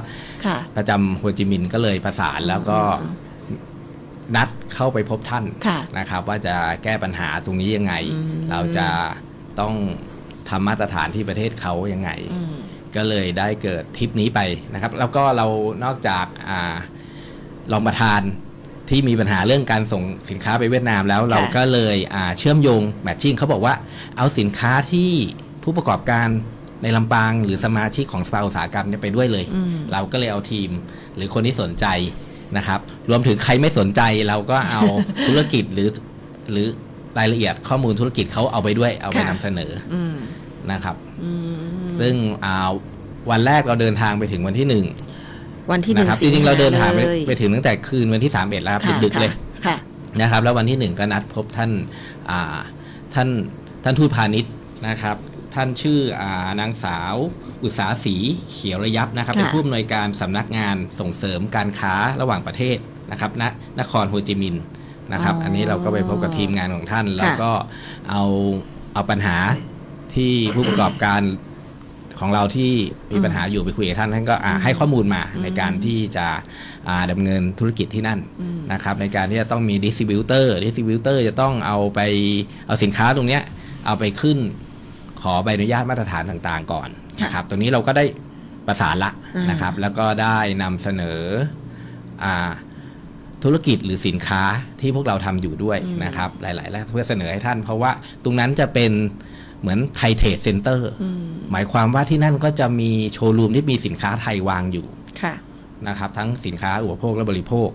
ประจำโฮจิมินห์ก็เลยประสานแล้วก็นัดเข้าไปพบท่านนะครับว่าจะแก้ปัญหาตรงนี้ยังไงเราจะต้องทำมาตรฐานที่ประเทศเขายังไงก็เลยได้เกิดทริปนี้ไปนะครับแล้วก็เรานอกจากรองประธานที่มีปัญหาเรื่องการส่งสินค้าไปเวียดนามแล้วเราก็เลยเชื่อมโยงแมทชิ่งเขาบอกว่าเอาสินค้าที่ผู้ประกอบการในลำปางหรือสมาชิกของสภาอุตสาหกรรมเนี่ยไปด้วยเลยเราก็เลยเอาทีมหรือคนที่สนใจนะครับรวมถึงใครไม่สนใจเราก็เอาธุรกิจหรือรายละเอียดข้อมูลธุรกิจเขาเอาไปด้วยเอาไปนำเสนอนะครับซึ่งวันแรกเราเดินทางไปถึงวันที่1นะครับจริงๆเราเดินทางไปถึงตั้งแต่คืนวันที่31แล้วครับดึกๆเลยนะครับแล้ววันที่1ก็นัดพบท่านทูตพาณิชย์นะครับท่านชื่อนางสาวอุษาศรีเขียวระยับนะครับเป็นผู้อำนวยการสำนักงานส่งเสริมการค้าระหว่างประเทศนะครับณนครโฮจิมินห์นะครับอันนี้เราก็ไปพบกับทีมงานของท่านแล้วก็เอาปัญหาที่ผู้ประกอบการของเราที่มีปัญหาอยู่ไปคุยกับท่านก็ให้ข้อมูลมาในการที่จะดำเนินธุรกิจที่นั่นนะครับในการที่จะต้องมีดิสติบิวเตอร์จะต้องเอาสินค้าตรงนี้เอาไปขึ้นขอใบอนุญาตมาตรฐานต่างๆก่อนนะครับตรงนี้เราก็ได้ประสานละนะครับแล้วก็ได้นำเสนอธุรกิจหรือสินค้าที่พวกเราทำอยู่ด้วยนะครับหลายๆแล้วเพื่อเสนอให้ท่านเพราะว่าตรงนั้นจะเป็นเหมือนไทยเทรดเซ็นเตอร์หมายความว่าที่นั่นก็จะมีโชว์รูมที่มีสินค้าไทยวางอยู่นะครับทั้งสินค้าอุปโภคและบริโภค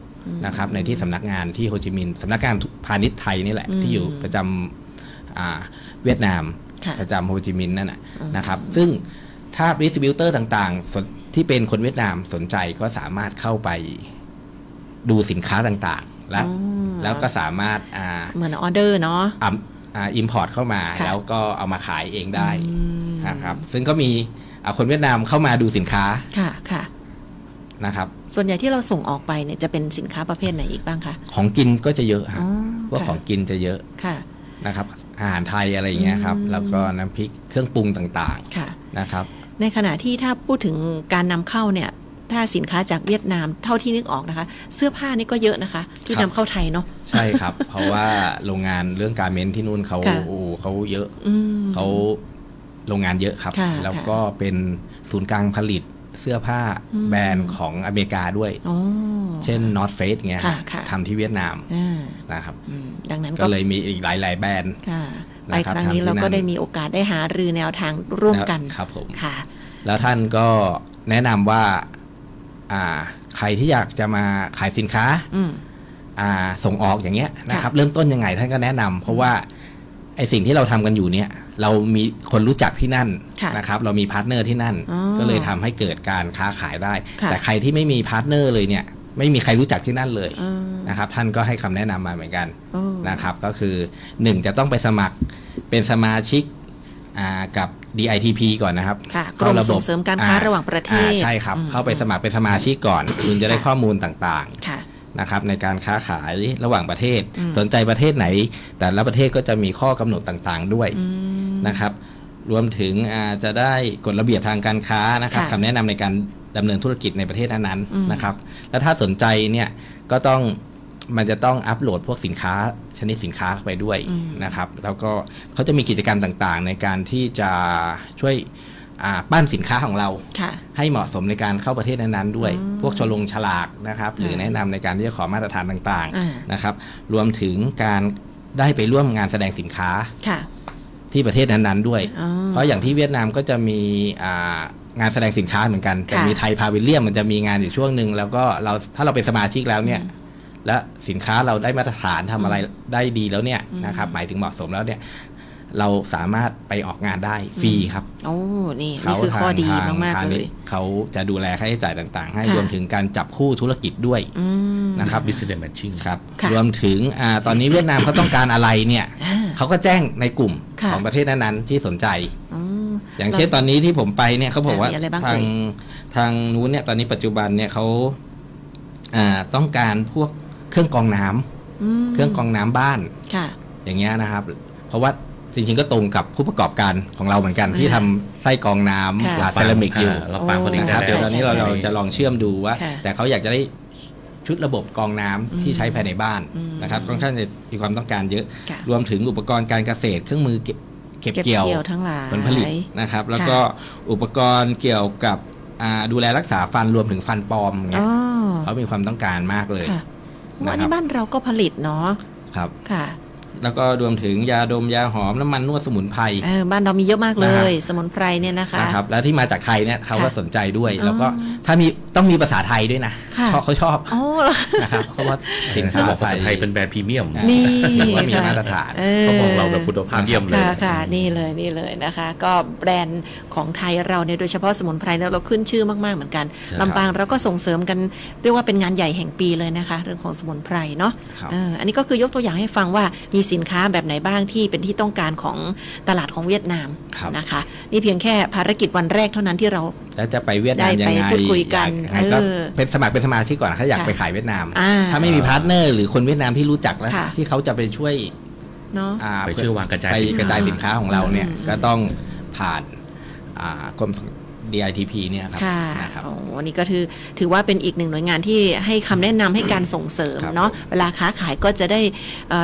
นะครับในที่สำนักงานที่โฮจิมินห์สำนักงานพาณิชย์ไทยนี่แหละที่อยู่ประจำเวียดนามประจำโฮจิมินห์นั่นนะครับซึ่งถ้าดิสติบิวเตอร์ต่างๆที่เป็นคนเวียดนามสนใจก็สามารถเข้าไปดูสินค้าต่างๆแล้วก็สามารถ
เหมือนออเดอร์เนาะ
อิมพอร์ตเข้ามาแล้วก็เอามาขายเองได้นะครับซึ่งก็มีคนเวียดนามเข้ามาดูสินค้า
ค่ะ
นะครับ
ส่วนใหญ่ที่เราส่งออกไปเนี่ยจะเป็นสินค้าประเภทไหนอีกบ้างคะ
ของกินก็จะเยอะครับว่าของกินจะเยอะนะครับอาหารไทยอะไรอย่างเงี้ยครับแล้วก็น้ำพริกเครื่องปรุงต่างๆนะครับ
ในขณะที่ถ้าพูดถึงการนำเข้าเนี่ยถ้าสินค้าจากเวียดนามเท่าที่นึกออกนะคะเสื้อผ้านี่ก็เยอะนะคะที่นำเข้าไทยเนาะ
ใช่ครับเพราะว่าโรงงานเรื่องการเมนที่นู่นเขาเยอะเขาโรงงานเยอะครับแล้วก็เป็นศูนย์กลางผลิตเสื้อผ้าแบรนด์ของอเมริกาด้วยเช่น North Face เงี้ยทำที่เวียดนามนะครับ
ดังนั้น
ก็เลยมีอีกหลายแบรนด์
ไปครั้งนี้เราก็ได้มีโอกาสได้หารือแนวทางร่วมกัน
ครับผมแล้วท่านก็แนะนำว่าใครที่อยากจะมาขายสินค้าส่งออกอย่างเงี้ยนะครับเริ่มต้นยังไงท่านก็แนะนำเพราะว่าไอสิ่งที่เราทำกันอยู่เนี่ยเรามีคนรู้จักที่นั่นนะครับเรามีพาร์ทเนอร์ที่นั่นก็เลยทำให้เกิดการค้าขายได้แต่ใครที่ไม่มีพาร์ทเนอร์เลยเนี่ยไม่มีใครรู้จักที่นั่นเลยนะครับท่านก็ให้คำแนะนำมาเหมือนกันนะครับก็คือ1จะต้องไปสมัครเป็นสมาชิกกับ DITP ก่อนนะครับ
กรมส่งเสริมการค้าระหว่างประเทศ
ใช่ครับเข้าไปสมัครเป็นสมาชิกก่อนคุณจะได้ข้อมูลต่างๆนะครับในการค้าขายระหว่างประเทศสนใจประเทศไหนแต่ละประเทศก็จะมีข้อกำหนดต่างๆด้วยนะครับรวมถึงจะได้กฎระเบียบทางการค้านะครับคำแนะนำในการดำเนินธุรกิจในประเทศนั้นๆนะครับแล้วถ้าสนใจเนี่ยก็มันจะต้องอัปโหลดพวกสินค้าชนิดสินค้าไปด้วยนะครับแล้วก็เขาจะมีกิจกรรมต่างๆในการที่จะช่วยปั้นสินค้าของเราให้เหมาะสมในการเข้าประเทศนั้นๆด้วยพวกฉลากนะครับหรือแนะนำในการที่จะขอมาตรฐานต่างๆนะครับรวมถึงการได้ไปร่วมงานแสดงสินค้าที่ประเทศนั้นๆด้วยเพราะอย่างที่เวียดนามก็จะมีงานแสดงสินค้าเหมือนกันแต่มีไทยพาวิลเลียมมันจะมีงานอยู่ช่วงนึงแล้วก็ถ้าเราเป็นสมาชิกแล้วเนี่ยและสินค้าเราได้มาตรฐานทำอะไรได้ดีแล้วเนี่ยนะครับหมายถึงเหมาะสมแล้วเนี่ยเราสามารถไปออกงานได้ฟรีครับ
โอ้นี่คือข้อดีมากๆเลย
เขาจะดูแลค่าใช้จ่ายต่างๆให้รวมถึงการจับคู่ธุรกิจด้วยนะครับ
business matching
ครับรวมถึงตอนนี้เวียดนามเขาต้องการอะไรเนี่ยเขาก็แจ้งในกลุ่มของประเทศนั้นๆที่สนใจอย่างเช่นตอนนี้ที่ผมไปเนี่ยเขาบอกว่าทางนู้นเนี่ยตอนนี้ปัจจุบันเนี่ยเขาต้องการพวกเครื่องกรองน้ำเครื่องกรองน้ำบ้านอย่างเงี้ยนะครับเพราะว่าจริงๆก็ตรงกับผู้ประกอบการของเราเหมือนกันที่ทำไส้กรองน้ำเซรามิกอยู่
เราปางผลิต
นะครับเดี๋ยวตอนนี้เราจะลองเชื่อมดูว่าแต่เขาอยากจะได้ชุดระบบกรองน้ำที่ใช้ภายในบ้านนะครับค่อนข้างจะมีความต้องการเยอะรวมถึงอุปกรณ์การเกษตรเครื่องมือเก็บเกี่ยวผลผลิตนะครับแล้วก็อุปกรณ์เกี่ยวกับดูแลรักษาฟันรวมถึงฟันปลอมเงี้ยเขามีความต้องการมากเลย
อันนี้บ้านเราก็ผลิตเนาะ
ครับค่ะแล้วก็รวมถึงยาดมยาหอมน้ำมันนวดสมุนไพร
บ้านเรามีเยอะมากเลยสมุนไพรเนี่ยนะคะ
นะครับแล้วที่มาจากไทยเนี่ยเขาก็สนใจด้วยแล้วก็ถ้ามีต้องมีภาษาไทยด้วยนะเขาชอบนะครับเพราะว่าสินค้า
ภาษาไทยเป็นแบรนด์พรีเมียม
นี่
ว่ามีมาตรฐาน
เขาบอกเราแบบคุณภาพเยี่ยมเลย
ค่ะนี่เลยนะคะก็แบรนด์ของไทยเราเนี่ยโดยเฉพาะสมุนไพรเราขึ้นชื่อมากๆเหมือนกันลำปางเราก็ส่งเสริมกันเรียกว่าเป็นงานใหญ่แห่งปีเลยนะคะเรื่องของสมุนไพรเนาะอันนี้ก็คือยกตัวอย่างให้ฟังว่ามีสินค้าแบบไหนบ้างที่เป็นที่ต้องการของตลาดของเวียดนามนะคะนี่เพียงแค่ภารกิจวันแรกเท่านั้นที่เรา
แล้วจะไปเวียดนามยังไง
พูดคุยกัน
ก็เป็นสมาชิกก่อนถ้าอยากไปขายเวียดนามถ้าไม่มีพาร์ทเนอร์หรือคนเวียดนามที่รู้จักแล้วที่เขาจะไปช่วย
ไปช่วยวางกระจ
ายสินค้าของเราเนี่ยก็ต้องผ่านกรมDITP เนี่ยครับ
นะครับวันนี้ก็ถือว่าเป็นอีกหนึ่งหน่วยงานที่ให้คำแนะนำให้การส่งเสริมเนาะเวลาค้าขายก็จะได้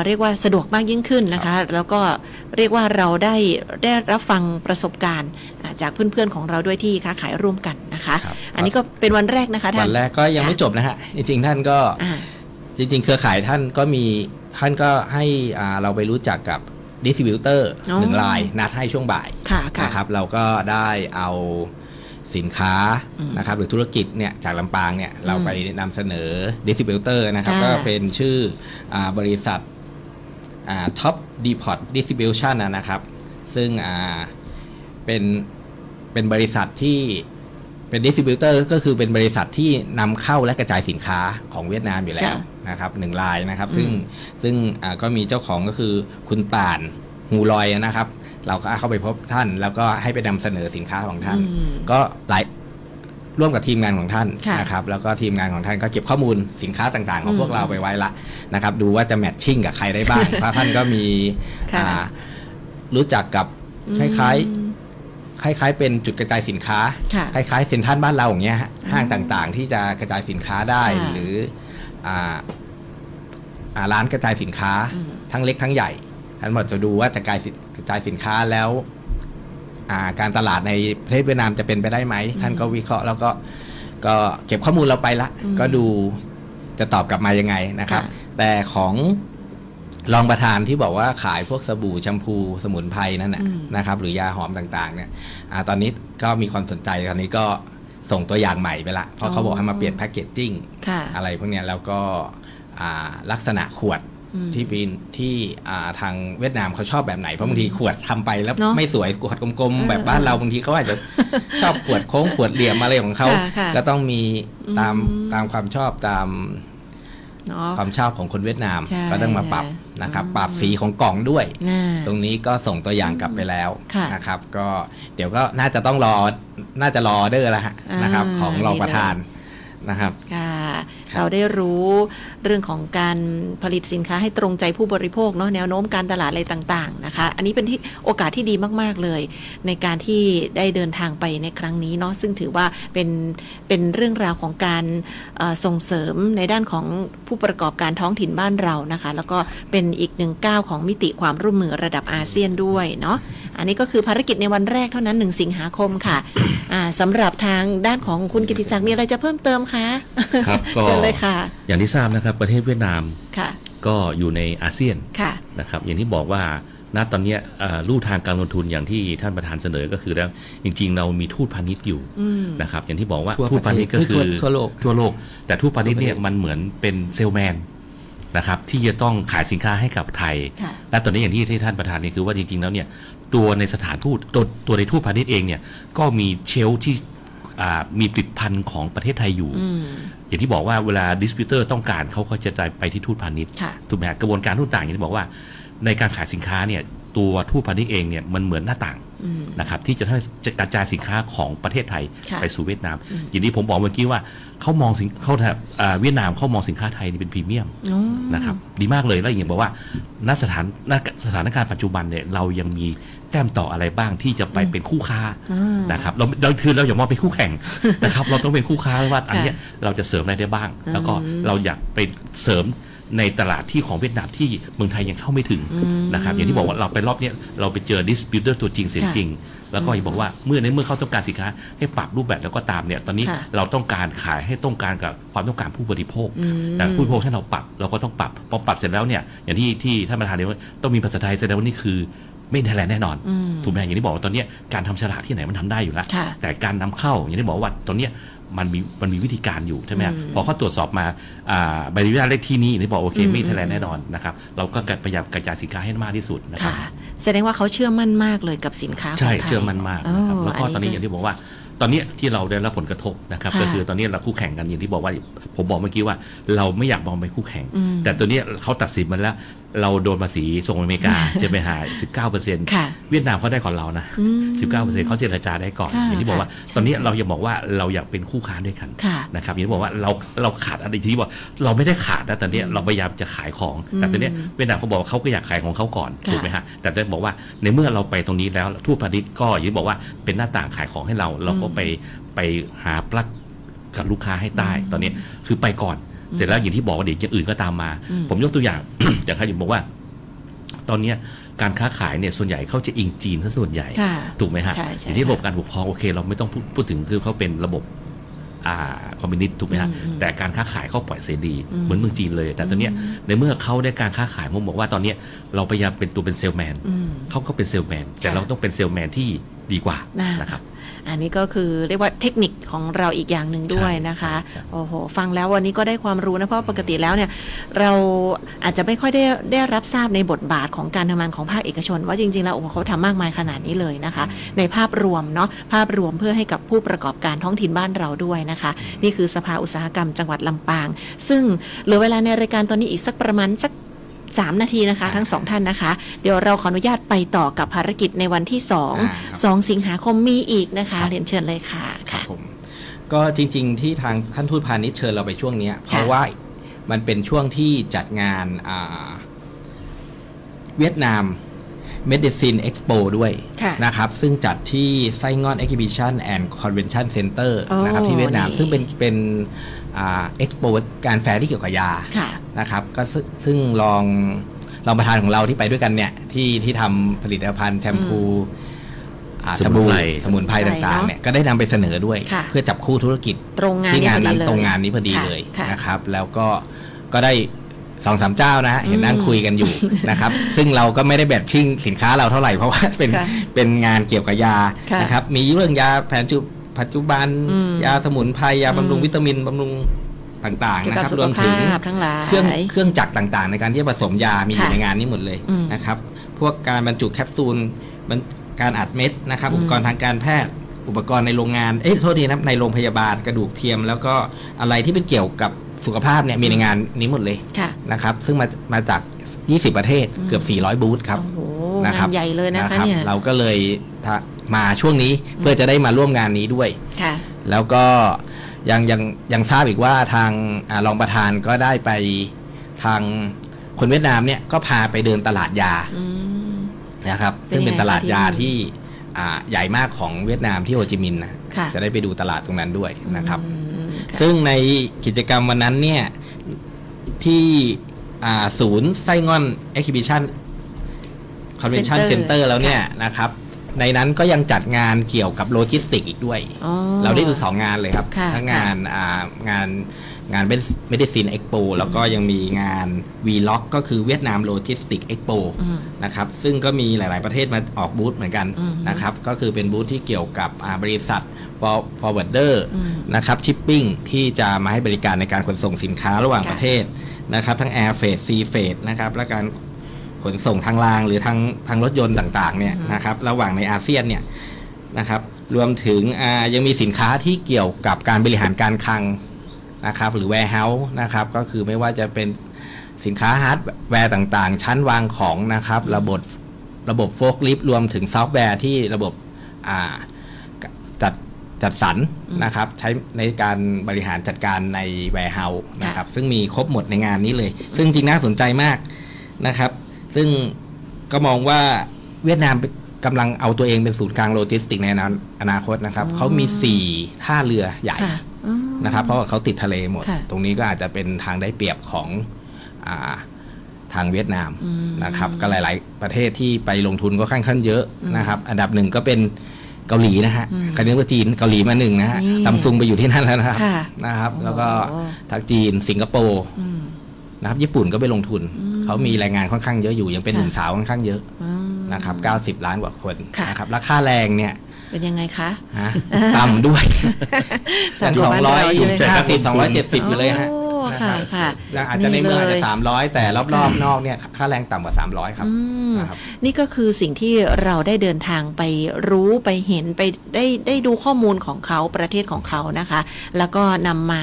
เรียกว่าสะดวกมากยิ่งขึ้นนะคะแล้วก็เรียกว่าเราได้รับฟังประสบการณ์จากเพื่อนๆของเราด้วยที่ค้าขายร่วมกันนะคะอันนี้ก็เป็นวันแรกนะคะ
ท่านวันแรกก็ยังไม่จบนะฮะจริงๆท่านก็จริงๆเครือข่ายท่านก็ให้เราไปรู้จักกับดิสทริบิวเตอร์1 รายนัดให้ช่วงบ่ายนะครับเราก็ได้เอา สินค้านะครับหรือธุรกิจเนี่ยจากลำปางเนี่ยเราไปนำเสนอดิสติบิวเตอร์นะครับก็เป็นชื่อบริษัทท็อปดีพอร์ตดิสติบิวชันนะครับซึ่งเป็นบริษัทที่เป็นดิสติบิวเตอร์ก็คือเป็นบริษัทที่นำเข้าและกระจายสินค้าของเวียดนามอยู่แล้วนะครับ1 รายนะครับซึ่งก็มีเจ้าของก็คือคุณป่านฮูลอยนะครับเราก็เข้าไปพบท่านแล้วก็ให้ไปนำเสนอสินค้าของท่านก็ร่วมกับทีมงานของท่านนะครับแล้วก็ทีมงานของท่านก็เก็บข้อมูลสินค้าต่างๆของพวกเราไปไว้ละนะครับดูว่าจะแมทชิ่งกับใครได้บ้างเพราะท่านก็มีรู้จักกับคล้ายๆเป็นจุดกระจายสินค้าคล้ายๆเซ็นทรัลบ้านเราอย่างเงี้ยห้างต่างๆที่จะกระจายสินค้าได้หรือร้านกระจายสินค้าทั้งเล็กทั้งใหญ่ท่านบอกจะดูว่าจะกระจายสินค้าแล้วการตลาดในประเทศเวียดนามจะเป็นไปได้ไหมท่านก็วิเคราะห์แล้วก็เก็บข้อมูลเราไปละก็ดูจะตอบกลับมายังไงนะครับแต่ของรองประธานที่บอกว่าขายพวกสบู่แชมพูสมุนไพรนั่นนะครับหรือยาหอมต่างๆเนี่ยตอนนี้ก็มีความสนใจตอนนี้ก็ส่งตัวอย่างใหม่ไปละเพราะเขาบอกให้มาเปลี่ยนแพคเกจจิ้งอะไรพวกนี้แล้วก็ลักษณะขวดที่ทางเวียดนามเขาชอบแบบไหนเพราะบางทีขวดทำไปแล้วไม่สวยขวดกลมๆแบบบ้านเราบางทีเขาอาจจะชอบขวดโค้งขวดเหลี่ยมอะไรของเขาก็ต้องมีตามความชอบตามความชอบของคนเวียดนามก็ต้องมาปรับนะครับปรับสีของกล่องด้วยตรงนี้ก็ส่งตัวอย่างกลับไปแล้วนะครับก็เดี๋ยวก็น่าจะต้องรอออเดอร์แล้วนะครับของรองประธานนะครับ
เราได้รู้เรื่องของการผลิตสินค้าให้ตรงใจผู้บริโภคเนาะแนวโน้มการตลาดอะไรต่างๆนะคะอันนี้เป็นที่โอกาสที่ดีมากๆเลยในการที่ได้เดินทางไปในครั้งนี้เนาะซึ่งถือว่าเป็นเรื่องราวของการส่งเสริมในด้านของผู้ประกอบการท้องถิ่นบ้านเรานะคะแล้วก็เป็นอีกหนึ่งก้าวของมิติความร่วมมือระดับอาเซียนด้วยเนาะอันนี้ก็คือภารกิจในวันแรกเท่านั้น1 สิงหาคมค่ะสำหรับทางด้านของคุณกิติศักดิ์มีอะไรจะเพิ่มเติมคะ
ครับก็อย่างที่ทราบนะครับประเทศเวียดนามก็อยู่ในอาเซียนนะครับอย่างที่บอกว่าณตอนนี้ลู่ทางการลงทุนอย่างที่ท่านประธานเสนอก็คือแล้วจริงๆเรามีทูตพาณิชย์อยู่นะครับอย่างที่บอกว่าทูตพาณิชย์ก็คือทั่วโลกแต่ทูตพาณิชย์เนี่ยมันเหมือนเป็นเซลแมนนะครับที่จะต้องขายสินค้าให้กับไทยและตอนนี้อย่างที่ท่านประธานนี่คือว่าจริงๆแล้วเนี่ยตัวในสถานทูตตัวในทูตพาณิชย์เองเนี่ยก็มีเชลที่มีผลิตภัณฑ์ของประเทศไทยอยู่อย่างที่บอกว่าเวลาดิสติบิวเตอร์ต้องการเขาก็จะไปที่ทูตพาณิชย์ถูกไหมกระบวนการทูตต่างอย่างที่บอกว่าในการขายสินค้าเนี่ยตัวทูตพาณิชย์เองเนี่ยมันเหมือนหน้าต่างนะครับที่จะกระจายสินค้าของประเทศไทยไปสู่เวียดนามอย่างที่ผมบอกเมื่อกี้ว่าเขามองเวียดนามเขามองสินค้าไทยเป็นพรีเมียมนะครับดีมากเลยแล้วอย่างบอกว่าณสถานการณ์ปัจจุบันเนี่ยเรายังมีแต้มต่ออะไรบ้างที่จะไปเป็นคู่ค้านะครับเราอย่ามองเป็นคู่แข่งนะครับเราต้องเป็นคู่ค้าว่าอันนี้เราจะเสริมอะไรได้บ้างแล้วก็เราอยากไปเสริมในตลาดที่ของเวียดนามที่เมืองไทยยังเข้าไม่ถึงนะครับอย่างที่บอกว่าเราไปรอบนี้เราไปเจอดิสติบิวเตอร์ตัวจริงเสียงจริงแล้วก็บอกว่าเมื่อเขาต้องการสินค้าให้ปรับรูปแบบแล้วก็ตามเนี่ยตอนนี้เราต้องการขายให้ต้องการกับความต้องการผู้บริโภคแต่ผู้บริโภคถ้าเราปรับเราก็ต้องปรับพอปรับเสร็จแล้วเนี่ยอย่างที่ท่านประธานเรียกว่าต้องมีภาษาไทยแสดงว่านี่คือไม่ไทยแลนด์แน่นอนถูกไหมอย่างที่บอกว่าตอนนี้การทำฉลากที่ไหนมันทำได้อยู่แล้วแต่การนำเข้าอย่างที่บอกว่าตอนนี้มันมีวิธีการอยู่ใช่ไหมพอเขาตรวจสอบมาใบอนุญาตเลขที่นี้ที่บอกโอเคไม่ไทยแลนด์แน่นอนนะครับเราก็พยายามกระจายสินค้าให้มากที่สุดนะครับ
แสดงว่าเขาเชื่อมั่นมากเลยกับสินค้าของไทย
ใช่เชื่อมั่นมากนะครับแล้วก็ตอนนี้อย่างที่บอกว่าตอนนี้ที่เราได้รับผลกระทบนะครับก็คือตอนนี้เราคู่แข่งกันอย่างที่บอกว่าผมบอกเมื่อกี้ว่าเราไม่อยากมองเป็นคู่แข่งแต่ตัวนี้เขาตัดสินมาแล้วเราโดนภาษีส่งอเมริกาจะไปหา 19% เวียดนามเขาได้ก่อนเรานะ 19% เขาเจรจาได้ก่อนอย่างที่บอกว่าตอนนี้เราอยากบอกว่าเราอยากเป็นคู่ค้าด้วยกันนะครับอย่างที่บอกว่าเราขาดอะไรที่บอกเราไม่ได้ขาดนะตอนนี้เราพยายามจะขายของแต่ตอนนี้เวียดนามเขาบอกเขาก็อยากขายของเขาก่อนถูกไหมฮะแต่ได้บอกว่าในเมื่อเราไปตรงนี้แล้วทูตพาณิชย์ก็อย่างที่บอกว่าเป็นหน้าต่างขายของให้เราก็ไปหาปลั๊กกับลูกค้าให้ได้ตอนนี้คือไปก่อนเสร็จแล้วอย่างที่บอกว่าเดี๋ยวอย่างอื่นก็ตามมาผมยกตัวอย่าง อย่างที่บอกว่าตอนนี้การค้าขายเนี่ยส่วนใหญ่เขาจะอิงจีนซะส่วนใหญ่ถูกไหมฮะอย่างที่ระบบการปกครองโอเคเราไม่ต้องพูดถึงคือเขาเป็นระบบคอมมิวนิสต์ถูกไหมฮะแต่การค้าขายเขาปล่อยเสรีเหมือนเมืองจีนเลยแต่ตอนนี้ในเมื่อเขาได้การค้าขายผมบอกว่าตอนนี้เราพยายามเป็นตัวเป็นเซลแมนเขาก็เป็นเซลแมนแต่เราต้องเป็นเซลแมนที่ดีกว่านะครับ
อันนี้ก็คือเรียกว่าเทคนิคของเราอีกอย่างหนึ่งด้วยนะคะโอ้โหฟังแล้ววันนี้ก็ได้ความรู้นะเพราะปกติแล้วเนี่ยเราอาจจะไม่ค่อยได้รับทราบในบทบาทของการทำงานของภาคเอกชนว่าจริงๆแล้วโอ้โหเขาทำมากมายขนาดนี้เลยนะคะในภาพรวมเนาะภาพรวมเพื่อให้กับผู้ประกอบการท้องถิ่นบ้านเราด้วยนะคะนี่คือสภาอุตสาหกรรมจังหวัดลำปางซึ่งเหลือเวลาในรายการตอนนี้อีกสักประมาณสัก3 นาทีนะคะทั้ง2ท่านนะคะเดี๋ยวเราขออนุญาตไปต่อกับภารกิจในวันที่2 สิงหาคมมีอีกนะคะเรียนเชิญเลยค่ะค่ะ
ผมก็จริงๆที่ทางท่านทูตพาณิชย์เชิญเราไปช่วงนี้เพราะว่ามันเป็นช่วงที่จัดงานเวียดนาม Medicine Expo ด้วยนะครับซึ่งจัดที่ไส้งอน Exhibition and Convention Center นะครับที่เวียดนามซึ่งเป็นExpo การแฟร์ที่เกี่ยวกับยานะครับก็ซึ่งรองประธานของเราที่ไปด้วยกันเนี่ยที่ทำผลิตภัณฑ์แชมพูสมุนไพรต่างๆเนี่ยก็ได้นำไปเสนอด้วยเพื่อจับคู่ธุรกิจที่งานนั้นตรงงานนี้พอดีเลยนะครับแล้วก็ได้2-3 เจ้านะเห็นนั่งคุยกันอยู่นะครับซึ่งเราก็ไม่ได้แบตชิ่งสินค้าเราเท่าไหร่เพราะว่าเป็นงานเกี่ยวกับยานะครับมีเรื่องยาแผนปัจจุบันยาสมุนไพรยาบำรุงวิตามินบำรุงต่างๆนะครับรวมถึงเครื่องจักรต่างๆในการที่จะผสมยามีอยู่ในงานนี้หมดเลยนะครับพวกการบรรจุแคปซูลการอัดเม็ดนะครับอุปกรณ์ทางการแพทย์อุปกรณ์ในโรงงานโทษทีนะในโรงพยาบาลกระดูกเทียมแล้วก็อะไรที่เป็นเกี่ยวกับสุขภาพเนี่ยมีในงานนี้หมดเลยนะครับซึ่งมาจาก20 ประเทศเกือบ400 บูธครับ
นะครับใหญ่เลยนะคะเนี่ย
เราก็เลยมาช่วงนี้เพื่อจะได้มาร่วมงานนี้ด้วยแล้วก็ยังทราบอีกว่าทางรองประธานก็ได้ไปทางคนเวียดนามเนี่ยก็พาไปเดินตลาดยานะครับซึ่งเป็นตลาดยาที่ใหญ่มากของเวียดนามที่โฮจิมินห์นะจะได้ไปดูตลาดตรงนั้นด้วยนะครับซึ่งในกิจกรรมวันนั้นเนี่ยที่ศูนย์ไส้งอน Exhibition Convention Center แล้วเนี่ยนะครับในนั้นก็ยังจัดงานเกี่ยวกับโลจิสติกอีกด้วยเราได้ดู2 งานเลยครับทั้งงานMedicine Expo แล้วก็ยังมีงาน Vlog ก็คือเวียดนามโลจิสติก Expo นะครับซึ่งก็มีหลายๆประเทศมาออกบูธเหมือนกันนะครับก็คือเป็นบูธที่เกี่ยวกับบริษัท forwarder นะครับ shipping ที่จะมาให้บริการในการขนส่งสินค้าระหว่างประเทศนะครับทั้ง air freight sea freight นะครับและการขนส่งทางรางหรือทางรถยนต์ต่างๆเนี่ยนะครับระหว่างในอาเซียนเนี่ยนะครับรวมถึงยังมีสินค้าที่เกี่ยวกับการบริหารการคลังนะครับหรือ warehouse นะครับก็คือไม่ว่าจะเป็นสินค้าฮาร์ดแวร์ต่างๆชั้นวางของนะครับระบบโฟล์คลิฟต์รวมถึงซอฟต์แวร์ที่ระบบจัดสรรนะครับใช้ในการบริหารจัดการใน warehouse นะครับซึ่งมีครบหมดในงานนี้เลยซึ่งจริงน่าสนใจมากนะครับซึ่งก็มองว่าเวียดนามกำลังเอาตัวเองเป็นศูนย์กลางโลจิสติกในอนาคตนะครับเขามี4 ท่าเรือใหญ่นะครับเพราะว่าเขาติดทะเลหมดตรงนี้ก็อาจจะเป็นทางได้เปรียบของทางเวียดนามนะครับก็หลายๆประเทศที่ไปลงทุนก็ค่อนข้างเยอะนะครับอันดับ1ก็เป็นเกาหลีนะฮะใครนึกว่าจีนเกาหลีมา1นะฮะซัมซุงไปอยู่ที่นั่นแล้วนะครับแล้วก็ทางจีนสิงคโปร์นะครับญี่ปุ่นก็ไปลงทุนเขามีแรงงานค่อนข้างเยอะอยู่ยังเป็นหนุ่มสาวค่อนข้างเยอะนะครับ90 ล้านกว่าคนนะครับราคาแรงเนี่ย
เป็นยังไงคะ
ต่ำด้วยตั้ง250 270อยู่เลยฮะ
ค่ะ
อาจจะในเมืองอาจจะ300แต่รอบๆนอกเนี่ยค่าแรงต่ำกว่า300ครับ
นี่ก็คือสิ่งที่เราได้เดินทางไปรู้ไปเห็นไปได้ดูข้อมูลของเขาประเทศของเขานะคะแล้วก็นำมา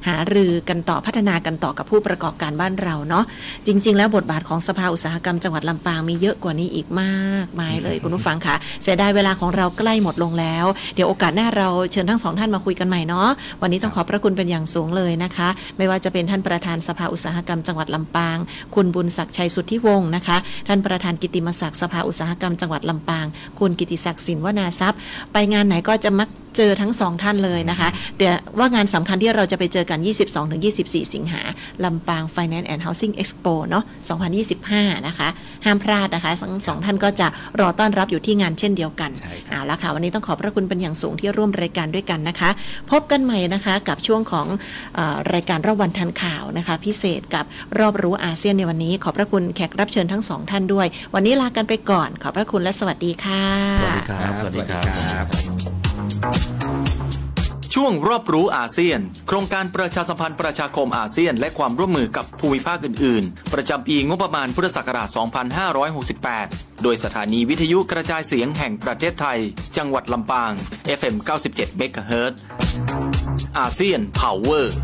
หารือกันต่อพัฒนากันต่อกับผู้ประกอบการบ้านเราเนาะจริงๆแล้วบทบาทของสภาอุตสาหกรรมจังหวัดลำปางมีเยอะกว่านี้อีกมากมายเลยคุณผู้ฟังค่ะเสียดายเวลาของเราใกล้หมดลงแล้วเดี๋ยวโอกาสหน้าเราเชิญทั้ง2 ท่านมาคุยกันใหม่เนาะวันนี้ต้องขอบพระคุณเป็นอย่างสูงเลยนะคะไม่ว่าจะเป็นท่านประธานสภาอุตสาหกรรมจังหวัดลำปางคุณบุญศักดิ์ชัยสุทธิวงศ์นะคะท่านประธานกิตติมศักดิ์สภาอุตสาหกรรมจังหวัดลำปางคุณกิติศักดิ์สินวนาทรัพย์ไปงานไหนก็จะมักเจอทั้ง2 ท่านเลยนะคะเดี๋ยวว่างานสำคัญที่เราจะไปเจอกัน 22-24 สิงหาลำปาง Finance and Housing Expo เนาะ 2025 นะคะห้ามพลาดนะคะทั้ง2 ท่านก็จะรอต้อนรับอยู่ที่งานเช่นเดียวกันเอาละค่ะวันนี้ต้องขอบพระคุณเป็นอย่างสูงที่ร่วมรายการด้วยกันนะคะพบกันใหม่นะคะกับช่วงของรายการรอบวันทันข่าวนะคะพิเศษกับรอบรู้อาเซียนในวันนี้ขอบพระคุณแขกรับเชิญทั้ง2 ท่านด้วยวันนี้ลากันไปก่อนขอบพระคุณและสวัสดีค่ะ
สวัสดีครับ
ช่วงรอบรู้อาเซียนโครงการประชาสัมพันธ์ประชาคมอาเซียนและความร่วมมือกับภูมิภาคอื่นๆประจำปีงบประมาณพุทธศักราช 2568 โดยสถานีวิทยุกระจายเสียงแห่งประเทศไทยจังหวัดลำปาง FM 97 เมกะเฮิรตซ์อาเซียนพาวเวอร์